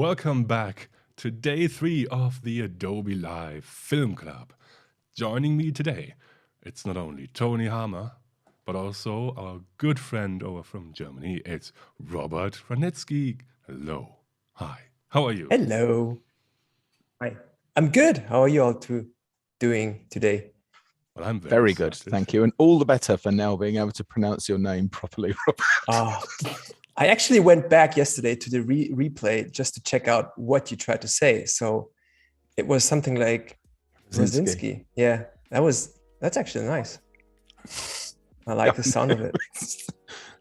welcome back to day 3 of the Adobe Live Film Club. Joining me today, it's not only Tony Hammer, but also our good friend over from Germany. It's Robert Franitski. Hello. Hi. How are you? Hello. Hi. I'm good. How are you all doing today? Well, I'm very good. Thank you. And all the better for now being able to pronounce your name properly, Robert. I actually went back yesterday to the replay just to check out what you tried to say. So it was something like Hranitzky. Yeah, that's actually nice. I like the sound of it.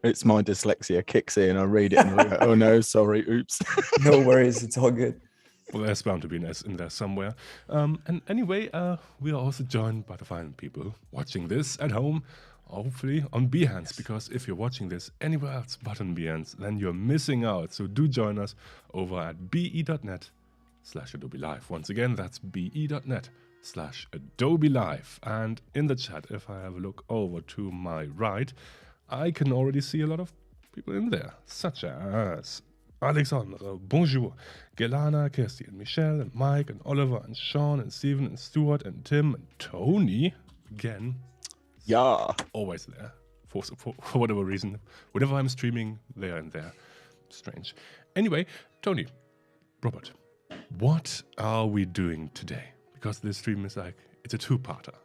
It's my dyslexia kicks in. I read it and I go, oh no, sorry, oops. No worries, it's all good. Well, there's bound to be an S in there somewhere. And anyway, we are also joined by the fine people watching this at home, hopefully on Behance, because if you're watching this anywhere else but on Behance, then you're missing out. So do join us over at be.net/Adobe Live. Once again, that's be.net/Adobe Live. And in the chat, if I have a look over to my right, I can already see a lot of people in there, such as Alexandre, bonjour, Gelana, Kirsty, and Michelle, and Mike, and Oliver, and Sean, and Steven, and Stuart, and Tim, and Tony, again. Yeah. Always there, for whatever reason. Whenever I'm streaming, they're in there. Strange. Anyway, Tony, Robert, what are we doing today? Because this stream is like, it's a two-parter.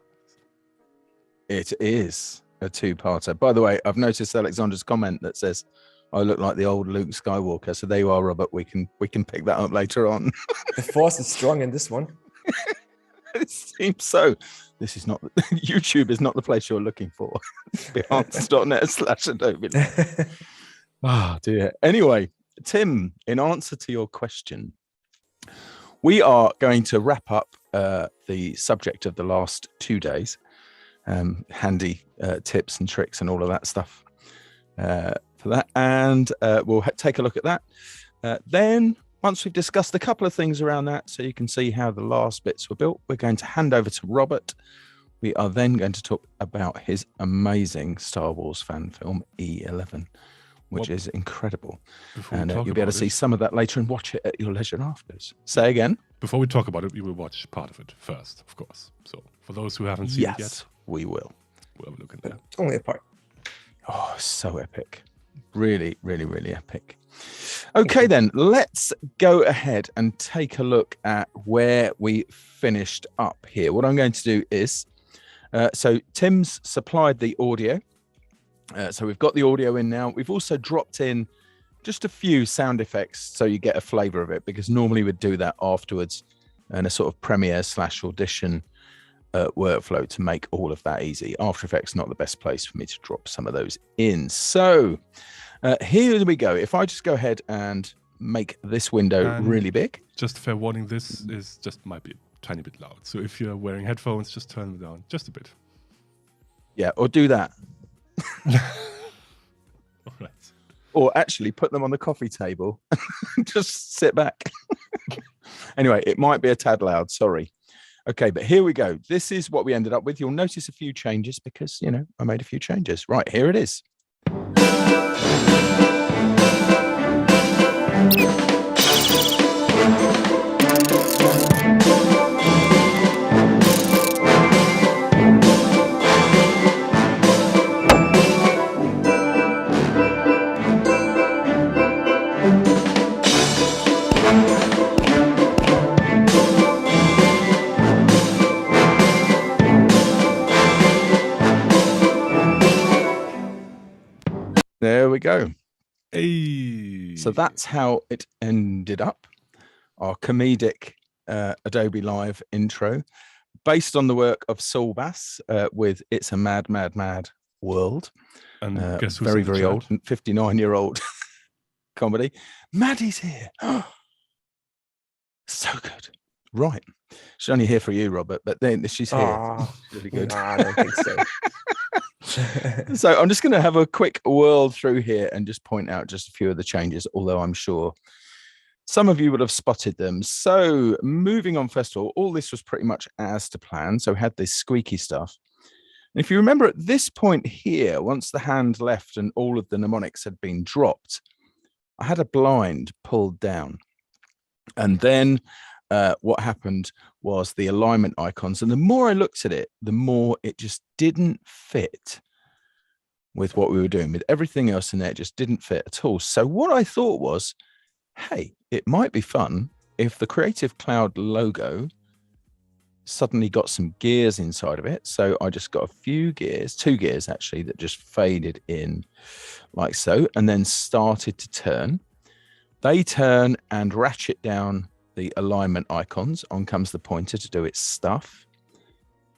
It is a two-parter. By the way, I've noticed Alexandra's comment that says, I look like the old Luke Skywalker. So there you are, Robert. We can pick that up later on. The force is strong in this one. It seems so. This is not YouTube is not the place you're looking for. Behance.net/Adobe. Ah, dear. Anyway, Tim, in answer to your question, we are going to wrap up the subject of the last 2 days. Handy tips and tricks and all of that stuff for that, and we'll take a look at that. Then once we've discussed a couple of things around that, so you can see how the last bits were built, we're going to hand over to Robert. We are then going to talk about his amazing Star Wars fan film E-11, which is incredible. And you'll be able to see some of that later and watch it at your leisure afterwards. Say again? Before we talk about it, we will watch part of it first, of course. So for those who haven't seen it yet, we will. We'll have a look at that. Only a part. Oh, so epic. Really, really, really epic. Okay, then let's go ahead and take a look at where we finished up here. What I'm going to do is, so Tim's supplied the audio. So we've got the audio in now. We've also dropped in just a few sound effects so you get a flavor of it, because normally we'd do that afterwards in a sort of Premiere/Audition workflow to make all of that easy. After Effects not the best place for me to drop some of those in. So here we go. If I just go ahead and make this window really big. Just fair warning, this is just might be a tiny bit loud. So if you're wearing headphones, just turn them down just a bit. Yeah, or do that. All right. Or actually put them on the coffee table. Just sit back. Anyway, it might be a tad loud, sorry. Okay, but here we go. This is what we ended up with. You'll notice a few changes because, you know, I made a few changes. Right, here it is. There we go. Hey. So that's how it ended up. Our comedic Adobe Live intro, based on the work of Saul Bass with "It's a Mad, Mad, Mad World." And guess who's very, very old, 59-year-old comedy. Maddie's here. So good. Right. She's only here for you, Robert, but then she's here. She's really good. No, I don't think so. So I'm just going to have a quick whirl through here and just point out just a few of the changes, although I'm sure some of you would have spotted them. So moving on, first of all this was pretty much as to plan. So we had this squeaky stuff. And if you remember at this point here, once the hand left and all of the mnemonics had been dropped, I had a blind pulled down. And then what happened was the alignment icons. And the more I looked at it, the more it just didn't fit with what we were doing. With everything else in there, it just didn't fit at all. So what I thought was, hey, it might be fun if the Creative Cloud logo suddenly got some gears inside of it. So I just got a few gears, 2 gears actually, that just faded in like so, and then started to turn. They turn and ratchet down the alignment icons. On comes the pointer to do its stuff.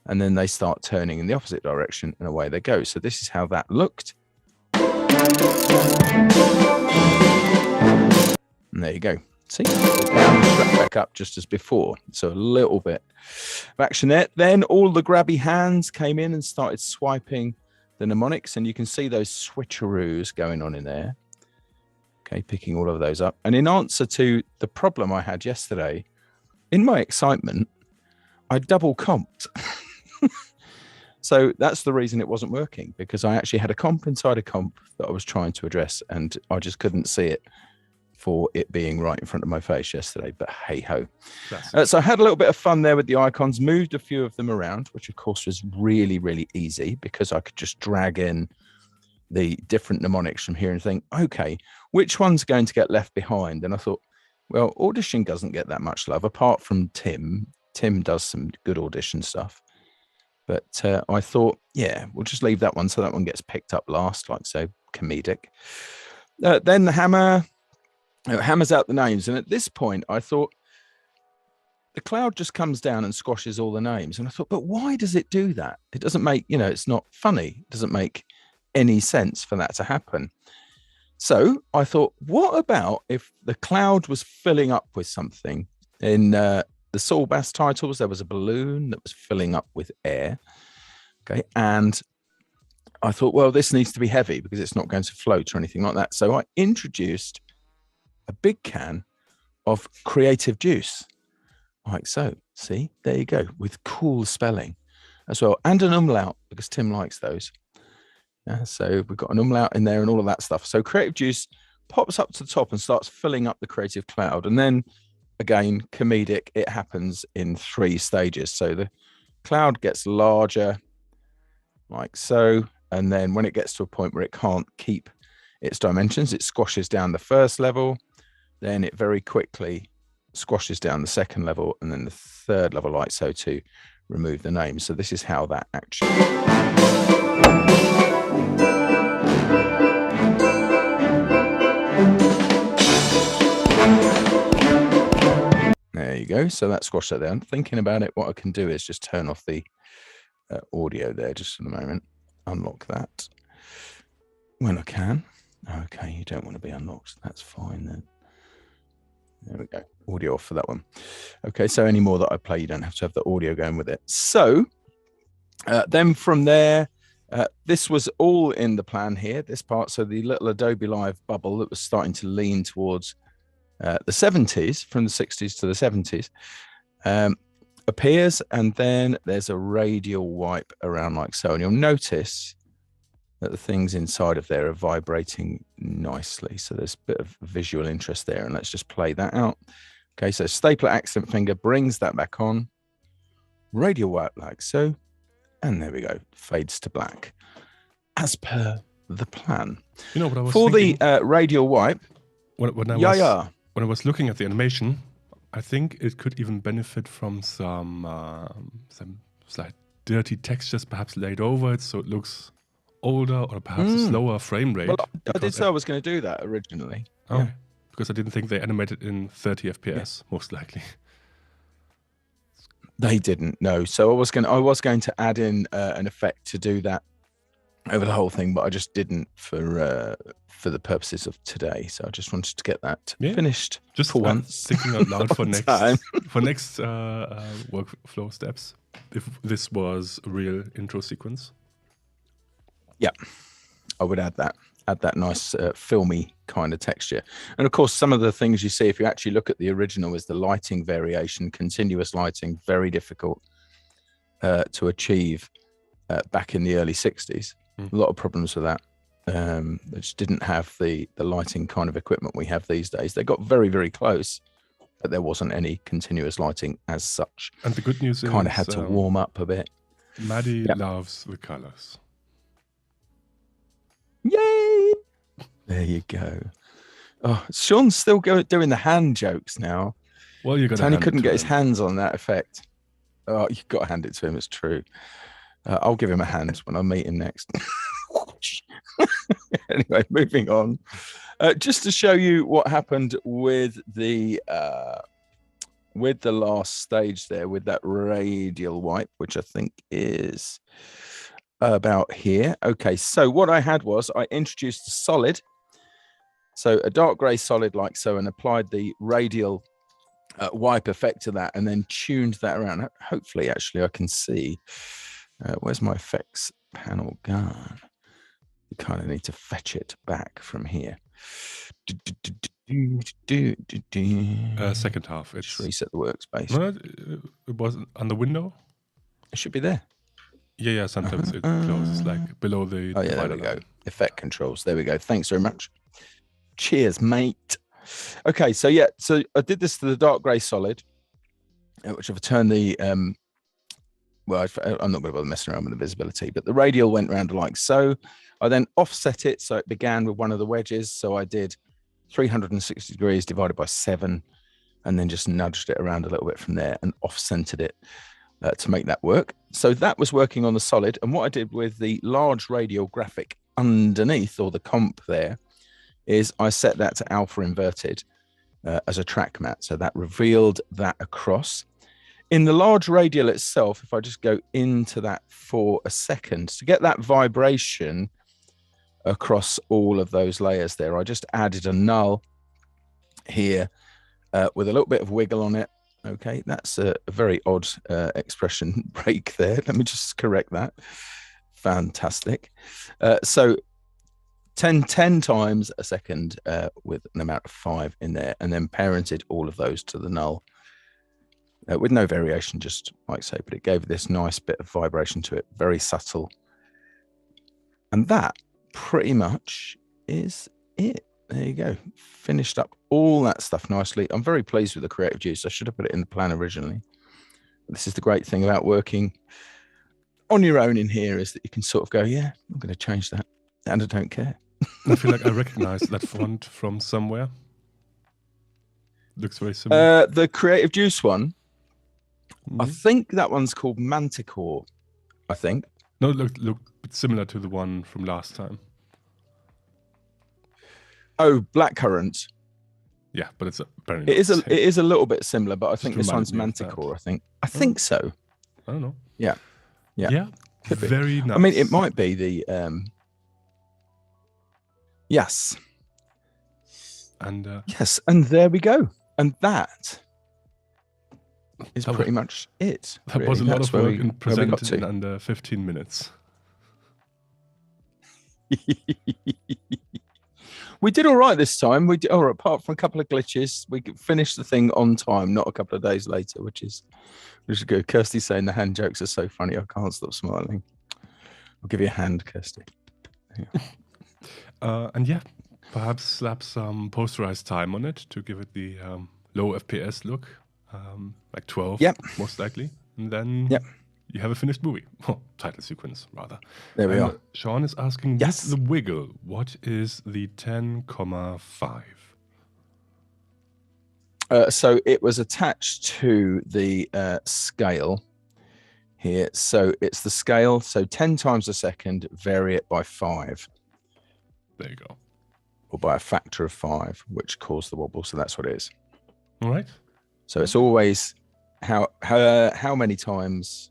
And then they start turning in the opposite direction and away they go. So this is how that looked. And there you go. See, down, straight back up just as before. So a little bit of action there. Then all the grabby hands came in and started swiping the mnemonics, and you can see those switcheroos going on in there. Okay, picking all of those up. And in answer to the problem I had yesterday, in my excitement, I double comped. So that's the reason it wasn't working, because I actually had a comp inside a comp that I was trying to address, and I just couldn't see it for it being right in front of my face yesterday. But hey ho. So I had a little bit of fun there with the icons, moved a few of them around, which of course was really, really easy because I could just drag in the different mnemonics from here and think, okay, which one's going to get left behind? And I thought, well, audition doesn't get that much love apart from Tim. Tim does some good audition stuff. But I thought, yeah, we'll just leave that one so that one gets picked up last, like so, comedic. Then the hammer, hammers out the names. And at this point, I thought, the cloud just comes down and squashes all the names. And I thought, but why does it do that? It doesn't make, you know, it's not funny. It doesn't make any sense for that to happen. So I thought, what about if the cloud was filling up with something? In the Saul Bass titles, there was a balloon that was filling up with air. Okay. And I thought, well, this needs to be heavy because it's not going to float or anything like that. So I introduced a big can of creative juice. Like so. See, there you go, with cool spelling as well. And an umlaut, because Tim likes those. Yeah, so we've got an umlaut in there and all of that stuff. So creative juice pops up to the top and starts filling up the creative cloud. And then again, comedic, it happens in 3 stages. So the cloud gets larger like so. And then when it gets to a point where it can't keep its dimensions, it squashes down the first level. Then it very quickly squashes down the second level and then the third level, like so, to remove the name. So this is how that actually. There you go. So that squashed that down. Thinking about it, what I can do is just turn off the audio there just for the moment. Unlock that when I can. Okay, you don't want to be unlocked. That's fine then. There we go. Audio off for that one. Okay, so any more that I play, you don't have to have the audio going with it. So then from there, this was all in the plan here, this part. So the little Adobe Live bubble that was starting to lean towards the 70s, from the 60s to the 70s, appears, and then there's a radial wipe around like so. And you'll notice that the things inside of there are vibrating nicely. So there's a bit of visual interest there, and let's just play that out. Okay, so stapler accent finger brings that back on. Radial wipe like so, and there we go, fades to black, as per the plan. You know what I was for thinking? The radial wipe. When I was looking at the animation, I think it could even benefit from some slight dirty textures, perhaps laid over it, so it looks older, or perhaps a slower frame rate. Well, I did say I was going to do that originally. Oh, yeah. Because I didn't think they animated in 30 FPS, most likely. They didn't, no. So I was going to add in an effect to do that over the whole thing, but I just didn't for the purposes of today. So I just wanted to get that finished just for once. Thinking out loud for next workflow steps. If this was a real intro sequence. Yeah, I would add that nice filmy kind of texture. And of course, some of the things you see, if you actually look at the original, is the lighting variation, continuous lighting, very difficult to achieve back in the early 60s. A lot of problems with that. They just didn't have the lighting kind of equipment we have these days. They got very, very close, but there wasn't any continuous lighting as such. And the good news is Kind of had to warm up a bit. Maddie loves the colors. Yay! There you go. Oh, Sean's still doing the hand jokes now. Well, you got Tony couldn't get his hands on that effect. Oh, you've got to hand it to him. It's true. I'll give him a hand when I meet him next. Anyway, moving on. Just to show you what happened with the last stage there, with that radial wipe, which I think is about here. Okay, so what I had was I introduced a solid, so a dark gray solid like so, and applied the radial wipe effect to that, and then tuned that around. Hopefully, actually, I can see. Where's my effects panel gone? You kind of need to fetch it back from here. Second half. It's just reset the workspace. No, it wasn't on the window. It should be there. Yeah. Sometimes it closes like below the. Oh yeah, there we go. Effect controls. There we go. Thanks very much. Cheers, mate. Okay, so yeah, so I did this to the dark grey solid, which I've turned the well, I'm not going to bother messing around with the visibility, but the radial went around like so. I then offset it, so it began with one of the wedges. So I did 360 degrees divided by 7, and then just nudged it around a little bit from there and off-centered it to make that work. So that was working on the solid. And what I did with the large radial graphic underneath, or the comp there, is I set that to alpha inverted as a track matte. So that revealed that across. In the large radial itself, if I just go into that for a second, to get that vibration across all of those layers there, I just added a null here with a little bit of wiggle on it. Okay, that's a very odd expression break there. Let me just correct that. Fantastic. So 10 times a second with an amount of 5 in there, and then parented all of those to the null with no variation, just like so, but it gave this nice bit of vibration to it, very subtle. And that pretty much is it. There you go. Finished up all that stuff nicely. I'm very pleased with the creative juice. I should have put it in the plan originally. This is the great thing about working on your own in here, is that you can sort of go, yeah, I'm going to change that, and I don't care. I feel like I recognize that font from somewhere. Looks very similar. The creative juice one, I think that one's called Manticore, I think. No, it looked similar to the one from last time. Oh, Blackcurrant. Yeah, but it's apparently it is a little bit similar, but I think this one's Manticore. I think so. I don't know. Yeah. Could be. Very nice. I mean, it might be the yes. And yes, and there we go. And that is pretty much it. That really was a lot of work and presented in under 15 minutes. We did all right this time. We did, apart from a couple of glitches, we finished the thing on time, not a couple of days later, which is good. Kirsty's saying the hand jokes are so funny, I can't stop smiling. I'll give you a hand, Kirsty. Yeah. And yeah, perhaps slap some posterized time on it to give it the low FPS look, like 12, most likely. And then you have a finished movie. Oh, title sequence, rather. There we are. Sean is asking, with the wiggle, what is the 10,5? So it was attached to the scale here. So it's the scale. So 10 times a second, vary it by 5. There you go. Or by a factor of 5, which caused the wobble. So that's what it is. All right. So it's always how many times,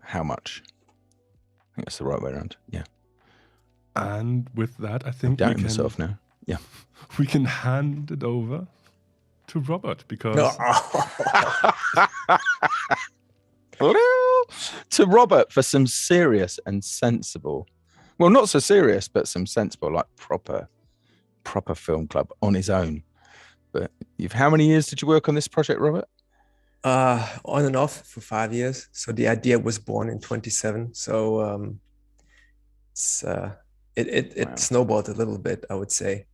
how much. I think that's the right way around. Yeah. And with that, I think I'm doubting myself now. Yeah. We can hand it over to Robert, because to Robert for some serious and sensible, well, not so serious, but some sensible, like proper film club on his own. But how many years did you work on this project, Robert? On and off for 5 years. So the idea was born in 27. So it snowballed a little bit, I would say.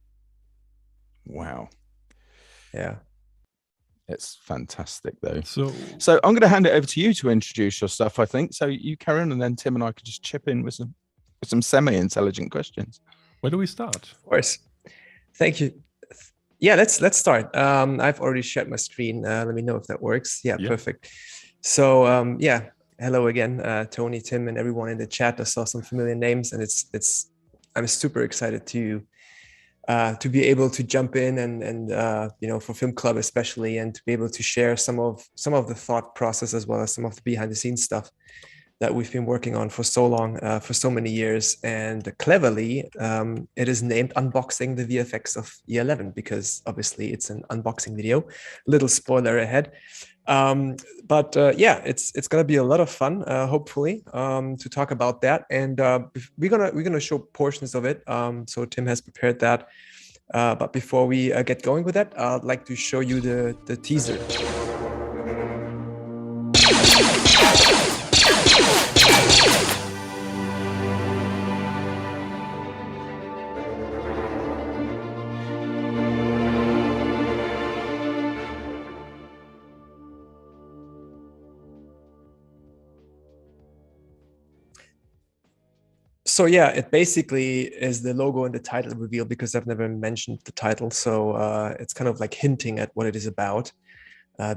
Wow. Yeah. It's fantastic, though. So So I'm going to hand it over to you to introduce your stuff, I think. So you carry on, and then Tim and I could just chip in with some semi-intelligent questions. where do we start? Of course. Thank you. Yeah, let's start. I've already shared my screen. Let me know if that works. Yeah, perfect. So yeah, hello again, Tony, Tim, and everyone in the chat. I saw some familiar names, and I'm super excited to be able to jump in and for Film Club especially, and to be able to share some of the thought process as well as some of the behind the scenes stuff that we've been working on for so long, for so many years. And cleverly, it is named Unboxing the VFX of E-11 because obviously it's an unboxing video. Little spoiler ahead. But yeah, it's gonna be a lot of fun, hopefully, to talk about that. And we're gonna show portions of it. So Tim has prepared that. But before we get going with that, I'd like to show you the teaser. So yeah, it basically is the logo and the title reveal because I've never mentioned the title. So it's kind of like hinting at what it is about,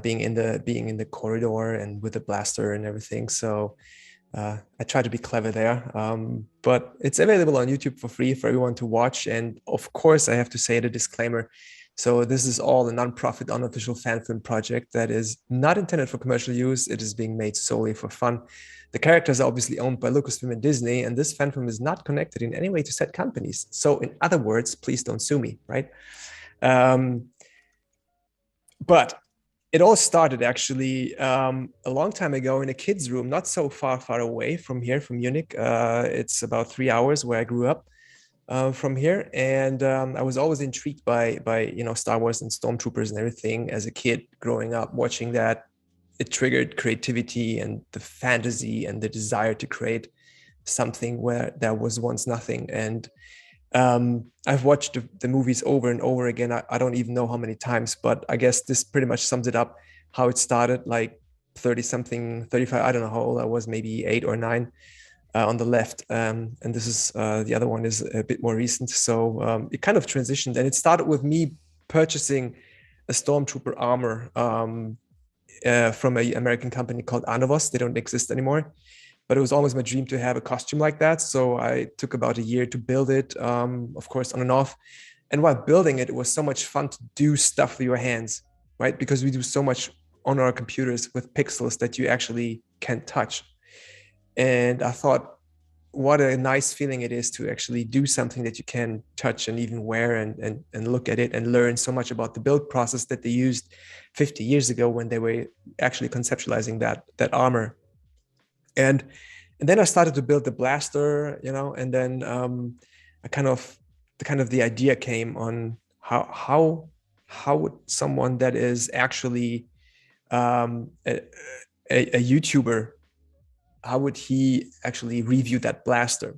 being in the corridor and with the blaster and everything. So I try to be clever there, but it's available on YouTube for free for everyone to watch. And of course, I have to say the disclaimer. So this is all a non-profit, unofficial fan film project that is not intended for commercial use. It is being made solely for fun. The characters are obviously owned by Lucasfilm and Disney, and this fan film is not connected in any way to said companies. So in other words, please don't sue me, right? But it all started actually a long time ago in a kid's room, not so far away from here, from Munich. It's about 3 hours where I grew up from here. And I was always intrigued by Star Wars and Stormtroopers and everything as a kid growing up, watching that. It triggered creativity and the fantasy and the desire to create something where there was once nothing. And I've watched the movies over and over again. I don't even know how many times, but I guess this pretty much sums it up, how it started, like 30 something, 35, I don't know how old I was, maybe 8 or 9 on the left. And this is, the other one is a bit more recent. So it kind of transitioned, and it started with me purchasing a Stormtrooper armor from an American company called Denoise. They don't exist anymore, but it was always my dream to have a costume like that. So I took about a year to build it, of course, on and off. And while building it, it was so much fun to do stuff with your hands, right? Because we do so much on our computers with pixels that you actually can't touch. And I thought, what a nice feeling it is to actually do something that you can touch and even wear and look at it and learn so much about the build process that they used 50 years ago when they were actually conceptualizing that armor. And then I started to build the blaster, and then the idea came on how would someone that is actually a YouTuber, how would he actually review that blaster?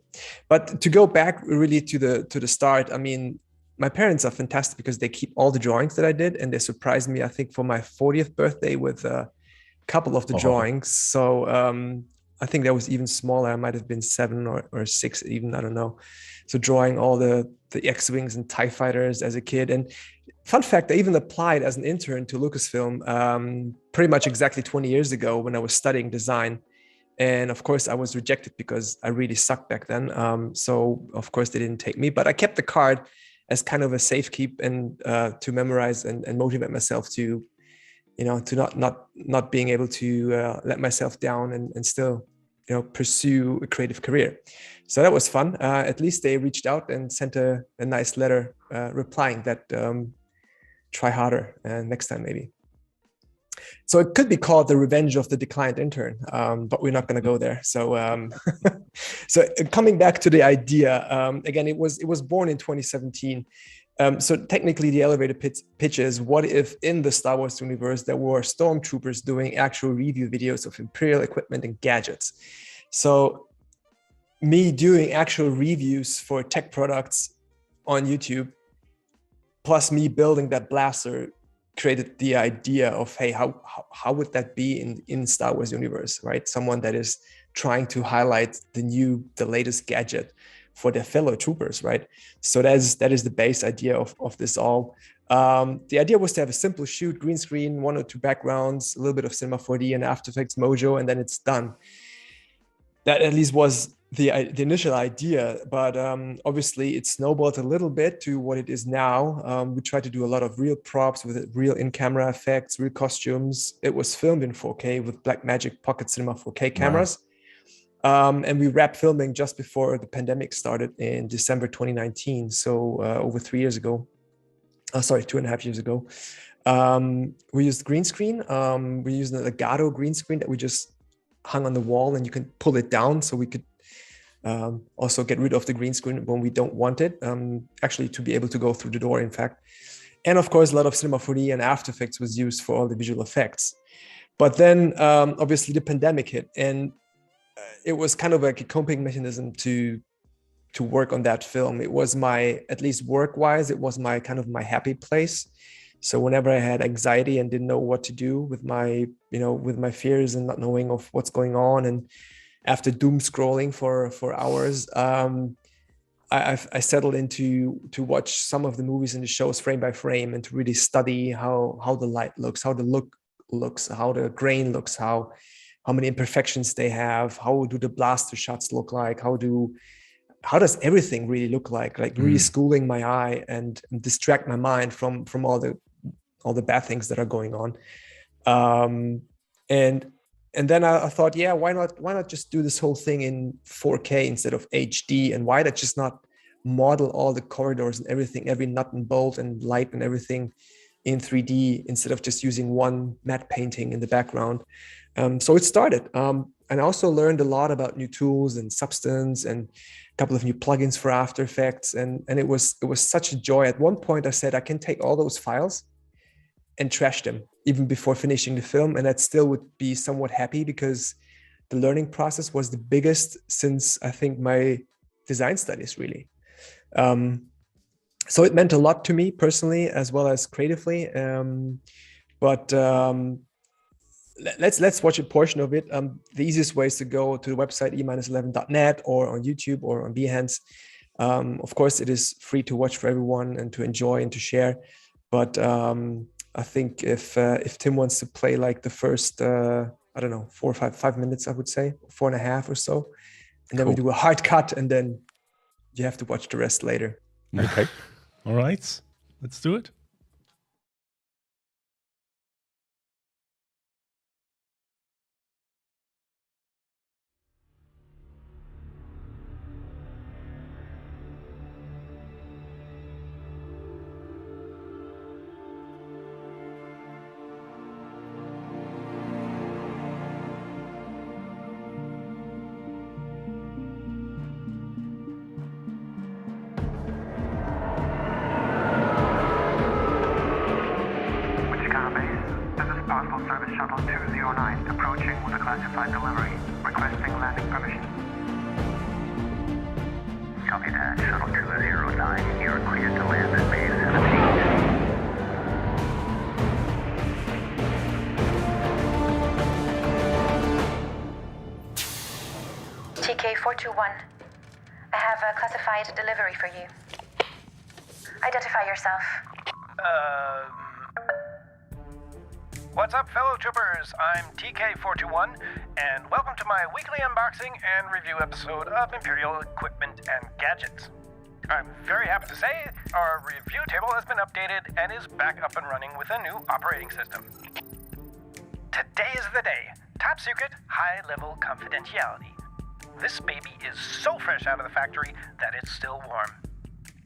But to go back really to the start, I mean, my parents are fantastic because they keep all the drawings that I did, and they surprised me, I think, for my 40th birthday with a couple of the drawings. So I think that was even smaller. I might have been 7 or 6 even, I don't know. So drawing all the X-Wings and TIE fighters as a kid. And fun fact, I even applied as an intern to Lucasfilm pretty much exactly 20 years ago when I was studying design. And of course, I was rejected because I really sucked back then. So of course, they didn't take me. But I kept the card as kind of a safe keep and to memorize and motivate myself to, to not being able to let myself down and still, pursue a creative career. So that was fun. At least they reached out and sent a nice letter replying that try harder next time maybe. So it could be called the revenge of the declined intern, but we're not going to go there. So, so coming back to the idea, again, it was born in 2017. So technically the elevator pitch is, what if in the Star Wars universe there were stormtroopers doing actual review videos of Imperial equipment and gadgets? So me doing actual reviews for tech products on YouTube, plus me building that blaster, created the idea of, hey, how would that be in Star Wars universe, right? Someone that is trying to highlight the latest gadget for their fellow troopers, right? So that is the base idea of this all. The idea was to have a simple shoot, green screen, 1 or 2 backgrounds, a little bit of Cinema 4D and After Effects mojo, and then it's done. That at least was the initial idea, but obviously it snowballed a little bit to what it is now. We tried to do a lot of real props with real in-camera effects, real costumes. It was filmed in 4K with Blackmagic Pocket Cinema 4K cameras. Wow. And we wrapped filming just before the pandemic started in December 2019, so over 3 years ago. 2.5 years ago. We used green screen. We used an Elgato green screen that we just hung on the wall, and you can pull it down, so we could also get rid of the green screen when we don't want it, actually to be able to go through the door, in fact. And of course, a lot of Cinema 4D and After Effects was used for all the visual effects. But then obviously the pandemic hit, and it was kind of like a coping mechanism to work on that film. It was at least work-wise, it was my kind of my happy place. So whenever I had anxiety and didn't know what to do with my fears and not knowing of what's going on, and after doom scrolling for hours, I settled into to watch some of the movies and the shows frame by frame, and to really study how the light looks, how the look looks, how the grain looks, how many imperfections they have, how do the blaster shots look like, how does everything really look like really schooling my eye and distract my mind from all the bad things that are going on. And then I thought, yeah, why not just do this whole thing in 4K instead of HD? And why not just not model all the corridors and everything, every nut and bolt and light and everything in 3D instead of just using one matte painting in the background? So it started. And I also learned a lot about new tools and Substance and a couple of new plugins for After Effects. And it was such a joy. At one point I said, I can take all those files and trash them even before finishing the film, and that still would be somewhat happy, because the learning process was the biggest since I think my design studies, really. So it meant a lot to me personally as well as creatively. But let's watch a portion of it. The easiest way is to go to the website e-11.net or on YouTube or on Behance. Of course, it is free to watch for everyone and to enjoy and to share. But I think if Tim wants to play like the first, I don't know, 4 or 5 minutes, I would say 4.5 or so, and then we do a hard cut, and then you have to watch the rest later. Okay. All right. Let's do it. TK421, I have a classified delivery for you. Identify yourself. What's up, fellow troopers? I'm TK421, and welcome to my weekly unboxing and review episode of Imperial Equipment and Gadgets. I'm very happy to say our review table has been updated and is back up and running with a new operating system. Today is the day. Top secret, high-level confidentiality. This baby is so fresh out of the factory that it's still warm.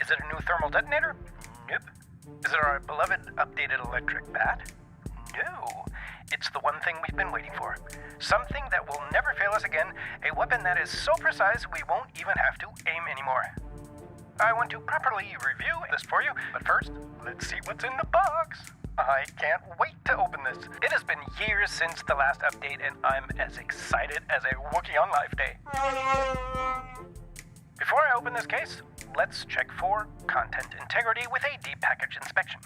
Is it a new thermal detonator? Nope. Is it our beloved updated electric bat? No. It's the one thing we've been waiting for. Something that will never fail us again, a weapon that is so precise we won't even have to aim anymore. I want to properly review this for you, but first, let's see what's in the box. I can't wait to open this. It has been years since the last update, and I'm as excited as a Wookiee on Life Day. Before I open this case, let's check for content integrity with a deep package inspection.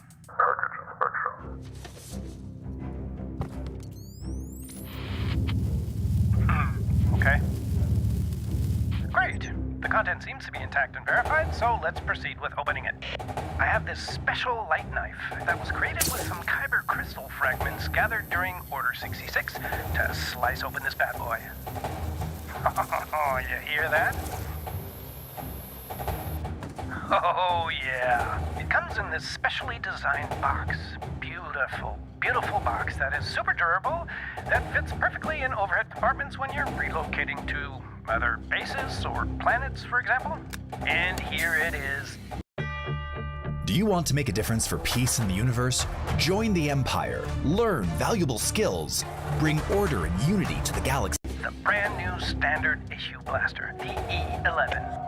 content seems to be intact and verified, so let's proceed with opening it. I have this special light knife that was created with some kyber crystal fragments gathered during Order 66 to slice open this bad boy. Oh, you hear that? Oh, yeah. It comes in this specially designed box. Beautiful, beautiful box that is super durable, that fits perfectly in overhead compartments when you're relocating to other bases or planets, for example. And here it is. Do you want to make a difference for peace in the universe? Join the Empire, learn valuable skills, bring order and unity to the galaxy. The brand new standard issue blaster, the E-11.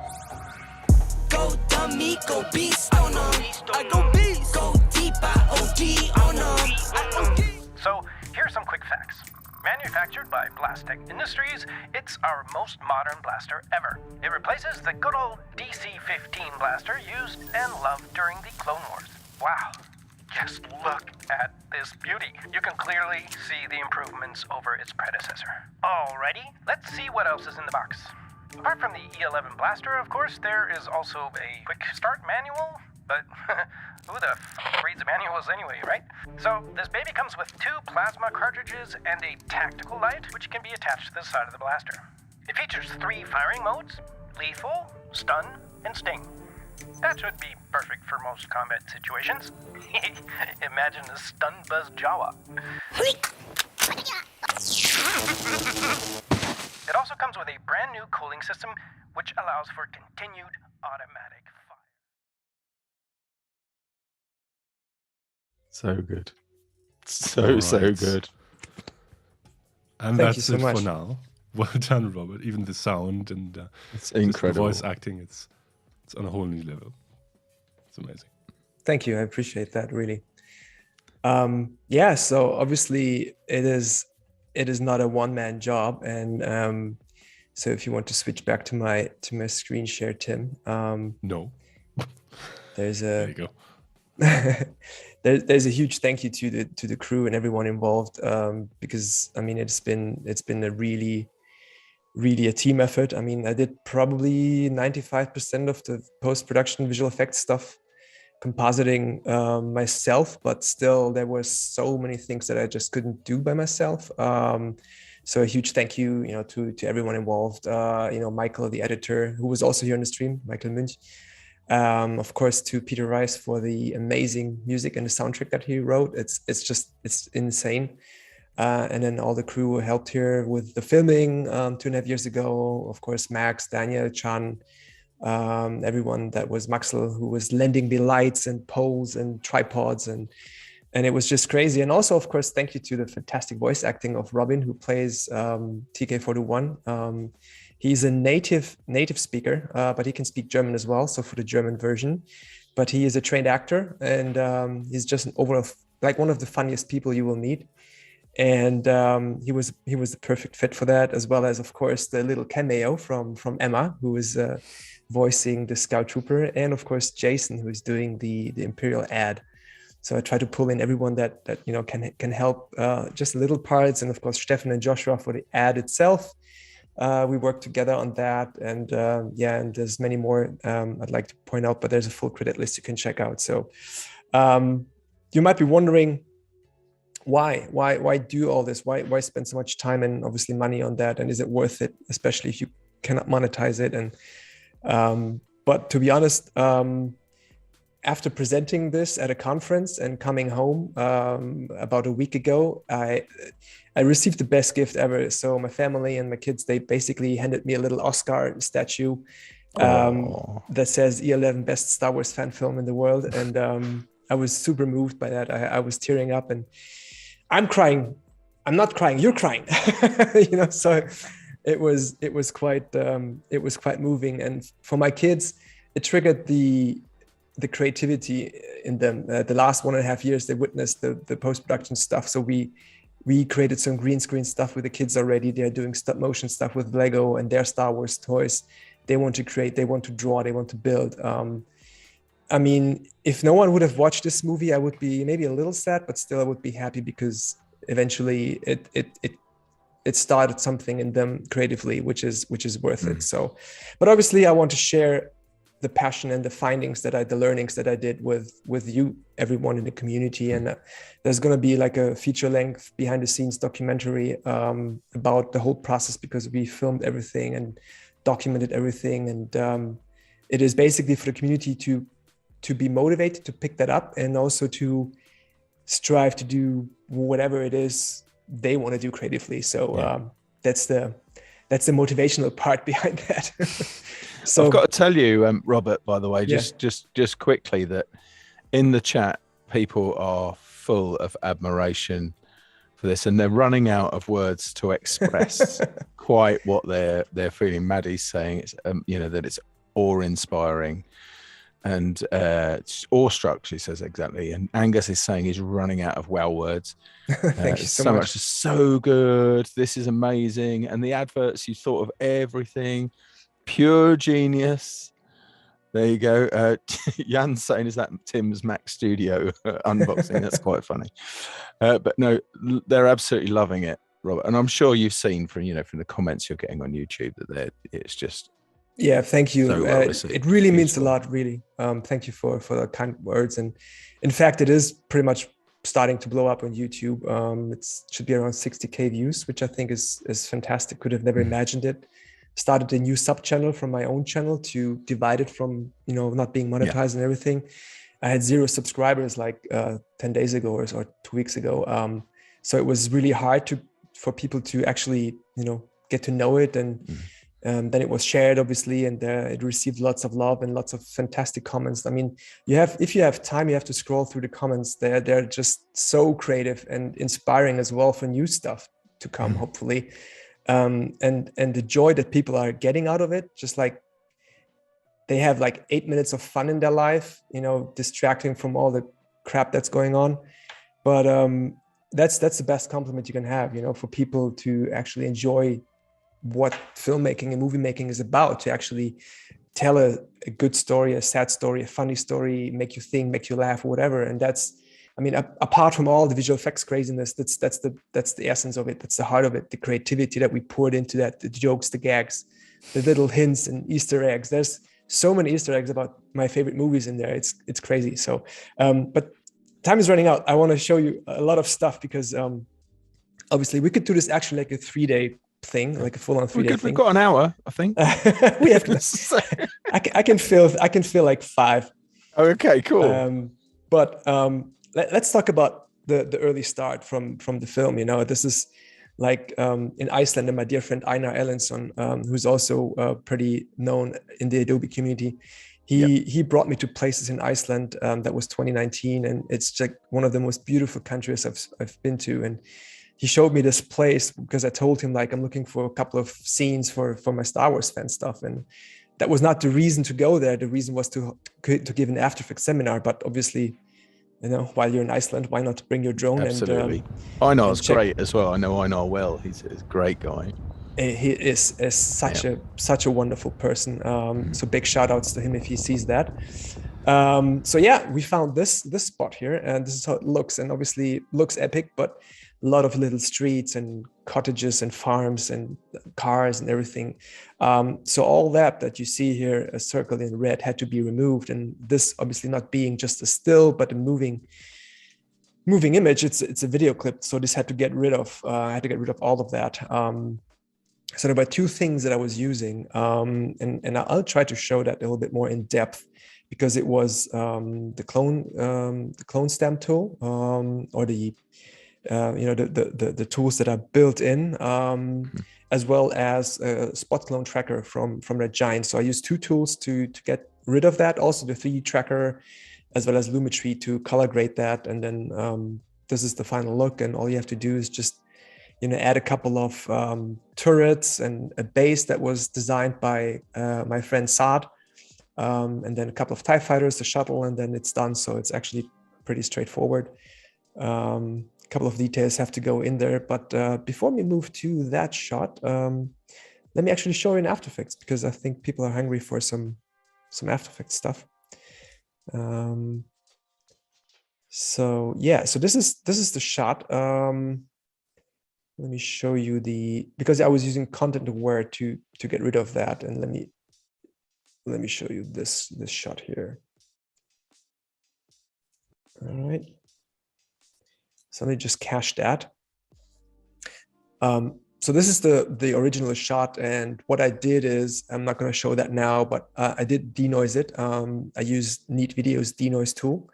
Go dummy, go beast, oh no. I go beast, go deep, I OD, oh no. I OD. So, here's some quick facts. Manufactured by Blastech Industries, it's our most modern blaster ever. It replaces the good old DC-15 blaster used and loved during the Clone Wars. Wow, just look at this beauty. You can clearly see the improvements over its predecessor. Alrighty, let's see what else is in the box. Apart from the E-11 blaster, of course, there is also a quick start manual, but who the reads manuals anyway, right? So this baby comes with 2 plasma cartridges and a tactical light, which can be attached to the side of the blaster. It features 3 firing modes: lethal, stun, and sting. That should be perfect for most combat situations. Imagine a stun buzz Jawa. It also comes with a brand new cooling system, which allows for continued automatic fire. So good. So Alright. good. And Thank you that's so it much. for now. Well done, Robert. Even the sound and It's just the incredible. voice acting, it's on a whole new level. It's amazing. Thank you. I appreciate that, really. Yeah, so obviously it is not a one-man job. And so if you want to switch back to my screen share, Tim, No. there's There a you go. there's a huge thank you to the crew and everyone involved, because I mean it's been a really a team effort. I mean, I did probably 95% of the post-production visual effects stuff, compositing myself, but still there were so many things that I just couldn't do by myself. So a huge thank you, to everyone involved. Michael, the editor, who was also here on the stream, Michael Munch. Of course, to Peter Rice for the amazing music and the soundtrack that he wrote. It's insane. And then all the crew who helped here with the filming 2.5 years ago. Of course, Max, Daniel, Chan, everyone that was Maxel, who was lending me lights and poles and tripods, and it was just crazy. And also, of course, thank you to the fantastic voice acting of Robin, who plays TK41. He's a native speaker, but he can speak German as well. So for the German version, but he is a trained actor, and he's just an overall like one of the funniest people you will meet. And he was the perfect fit for that, as well as, of course, the little cameo from Emma, who is voicing the Scout Trooper, and of course Jason, who is doing the Imperial ad. So I try to pull in everyone that can help, just little parts, and of course Stefan and Joshua for the ad itself. We worked together on that, and and there's many more I'd like to point out, but there's a full credit list you can check out. So you might be wondering, why do all this? Why spend so much time and obviously money on that? And is it worth it, especially if you cannot monetize it? And but to be honest, after presenting this at a conference and coming home about a week ago, I received the best gift ever. So my family and my kids, they basically handed me a little Oscar statue that says E-11 best Star Wars fan film in the world. And I was super moved by that. I was tearing up, and I'm crying. I'm not crying. You're crying. So it was quite moving. And for my kids, it triggered the creativity in them. The last 1.5 years, they witnessed the post-production stuff. So we created some green screen stuff with the kids already. They're doing stop motion stuff with Lego and their Star Wars toys. They want to create, they want to draw, they want to build. I mean, if no one would have watched this movie, I would be maybe a little sad, but still I would be happy, because eventually it it started something in them creatively, which is worth it. So, but obviously I want to share the passion and the findings the learnings that I did with you, everyone in the community. And there's going to be like a feature length behind the scenes documentary about the whole process, because we filmed everything and documented everything. And it is basically for the community to be motivated to pick that up, and also to strive to do whatever it is they want to do creatively. So that's the motivational part behind that. So I've got to tell you, Robert, by the way, just quickly, that in the chat, people are full of admiration for this, and they're running out of words to express quite what they're feeling. Maddie's saying it's that it's awe-inspiring and awestruck, she says, exactly. And Angus is saying he's running out of wow words. Thank you so much. So good. This is amazing. And the adverts, you thought of everything. Pure genius. There you go. Jan's saying, is that Tim's Mac Studio unboxing? That's quite funny. But no, they're absolutely loving it, Robert. And I'm sure you've seen from the comments you're getting on YouTube that it's just thank you. So it really means a lot, really. Thank you for the kind words. And in fact, it is pretty much starting to blow up on YouTube. It should be around 60K views, which I think is fantastic. Could have never imagined it. Started a new sub channel from my own channel to divide it from not being monetized and everything. I had 0 subscribers like 10 days ago or 2 weeks ago. So it was really hard for people to actually get to know it. And then it was shared, obviously, and it received lots of love and lots of fantastic comments. I mean, if you have time, you have to scroll through the comments. They're just so creative and inspiring as well for new stuff to come, hopefully. And the joy that people are getting out of it, just like they have like 8 minutes of fun in their life, distracting from all the crap that's going on. But that's the best compliment you can have, for people to actually enjoy what filmmaking and movie making is about, to actually tell a good story, a sad story, a funny story, make you think, make you laugh, or whatever. And that's, I mean, apart from all the visual effects craziness, that's the essence of it. That's the heart of it. The creativity that we poured into that, the jokes, the gags, the little hints and Easter eggs. There's so many Easter eggs about my favorite movies in there. It's crazy. So, but time is running out. I want to show you a lot of stuff because obviously we could do this actually like a 3-day thing, like a full-on 3-day thing. We've got an hour, I think. We have. I can feel like 5. Okay, cool. But let's talk about the early start from the film. This is like in Iceland, and my dear friend Einar Erlendsson, who's also pretty known in the Adobe community. He brought me to places in Iceland. That was 2019, and it's like one of the most beautiful countries I've been to. And he showed me this place because I told him, like, I'm looking for a couple of scenes for my Star Wars fan stuff. And that was not the reason to go there. The reason was to give an After Effects seminar. But obviously, while you're in Iceland, why not bring your drone? Absolutely. Einar's great as well. I know Einar well. He's a great guy. He is such a wonderful person. So big shout outs to him if he sees that. So yeah, we found this spot here, and this is how it looks. And obviously looks epic, but a lot of little streets and cottages and farms and cars and everything. So all that you see here, a circle in red, had to be removed. And this obviously not being just a still, but a moving image. It's a video clip. So this had to get rid of. I had to get rid of all of that. So there were 2 things that I was using, and I'll try to show that a little bit more in depth, because it was the clone stamp tool, or the tools that are built in, as well as a spot clone tracker from Red Giant. So I used 2 tools to get rid of that. Also the 3D tracker, as well as Lumetri to color grade that. And then this is the final look. And all you have to do is just add a couple of turrets and a base that was designed by my friend Saad, and then a couple of TIE fighters, the shuttle, and then it's done. So it's actually pretty straightforward. A couple of details have to go in there, but before we move to that shot, let me actually show you in After Effects, because I think people are hungry for some After Effects stuff. So yeah, so this is the shot. let me show you because I was using content aware to get rid of that. And let me show you this shot here. All right. So let me just cache that. So this is the original shot, and what I did is, I'm not going to show that now, but I did denoise it. I used Neat Video's denoise tool,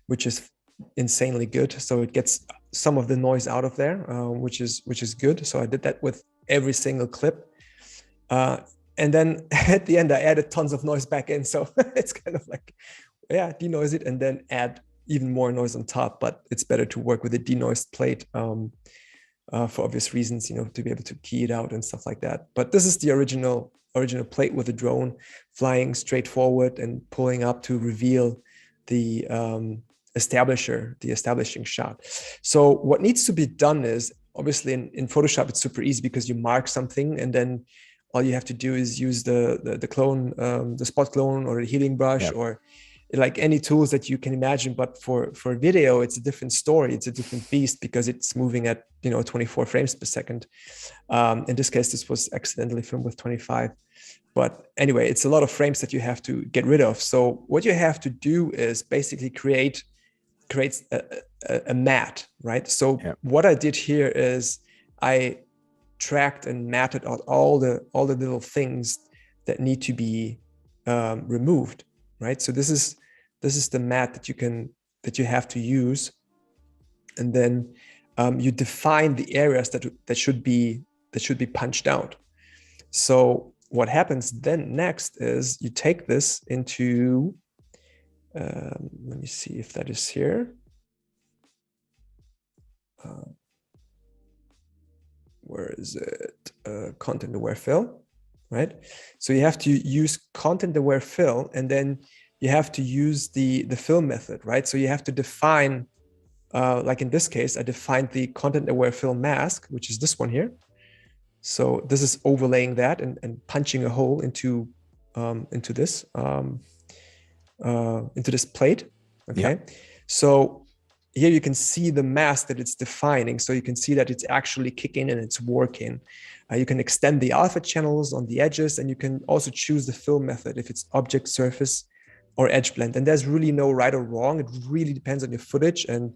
which is insanely good. So it gets some of the noise out of there, which is good. So I did that with every single clip. And then at the end, I added tons of noise back in. So it's kind of like, yeah, denoise it and then add even more noise on top. But it's better to work with a denoised plate for obvious reasons, you know, to be able to key it out and stuff like that. But this is the original plate with the drone flying straight forward and pulling up to reveal the establishing shot. So what needs to be done is, obviously in Photoshop, it's super easy because you mark something and then all you have to do is use the clone, the spot clone or the healing brush, or like any tools that you can imagine. But for video, it's a different story. It's a different beast because it's moving at 24 frames per second. In this case, this was accidentally filmed with 25. But anyway, it's a lot of frames that you have to get rid of. So what you have to do is basically create a mat, right? So what I did here is I tracked and matted out all the little things that need to be removed, right? So this is the mat that you have to use, and then you define the areas that should be punched out. So what happens then next is you take this into let me see if that is here. Where is it? Content aware fill, right? So you have to use content aware fill, and then you have to use the fill method, right? So you have to define, like in this case, I defined the content aware fill mask, which is this one here. So this is overlaying that and punching a hole into this plate. Okay. So here you can see the mask that it's defining. So you can see that it's actually kicking and it's working. You can extend the alpha channels on the edges, and you can also choose the fill method if it's object, surface, or edge blend. And there's really no right or wrong. It really depends on your footage and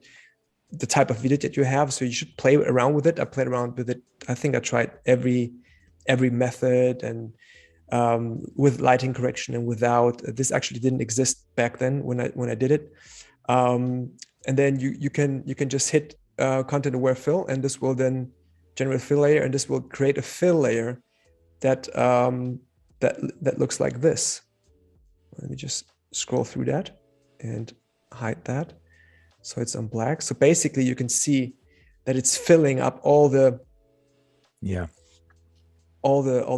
the type of video that you have. So you should play around with it. I played around with it. I think I tried every method, and with lighting correction and without. This actually didn't exist back then when I did it. And then you can just hit content aware fill, and this will then generate a fill layer, and this will create a fill layer that that looks like this. Let me just scroll through that and hide that, so it's on black. So basically, you can see that it's filling up all the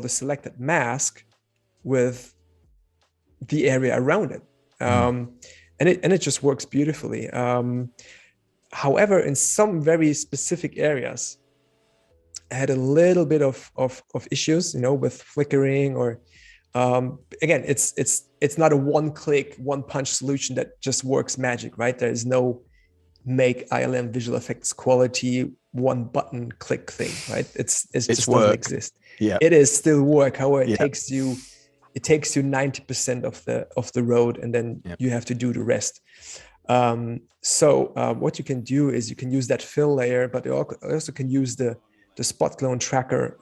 selected mask with the area around it. And it just works beautifully. However, in some very specific areas, I had a little bit of issues, with flickering, or again, it's not a one-click, one-punch solution that just works magic, right? There is no make ILM visual effects quality one-button click thing, right? It just doesn't exist. Yeah, it is still work. However, it takes you 90% of the road, and then you have to do the rest. So what you can do is you can use that fill layer, but you also can use the spot clone tracker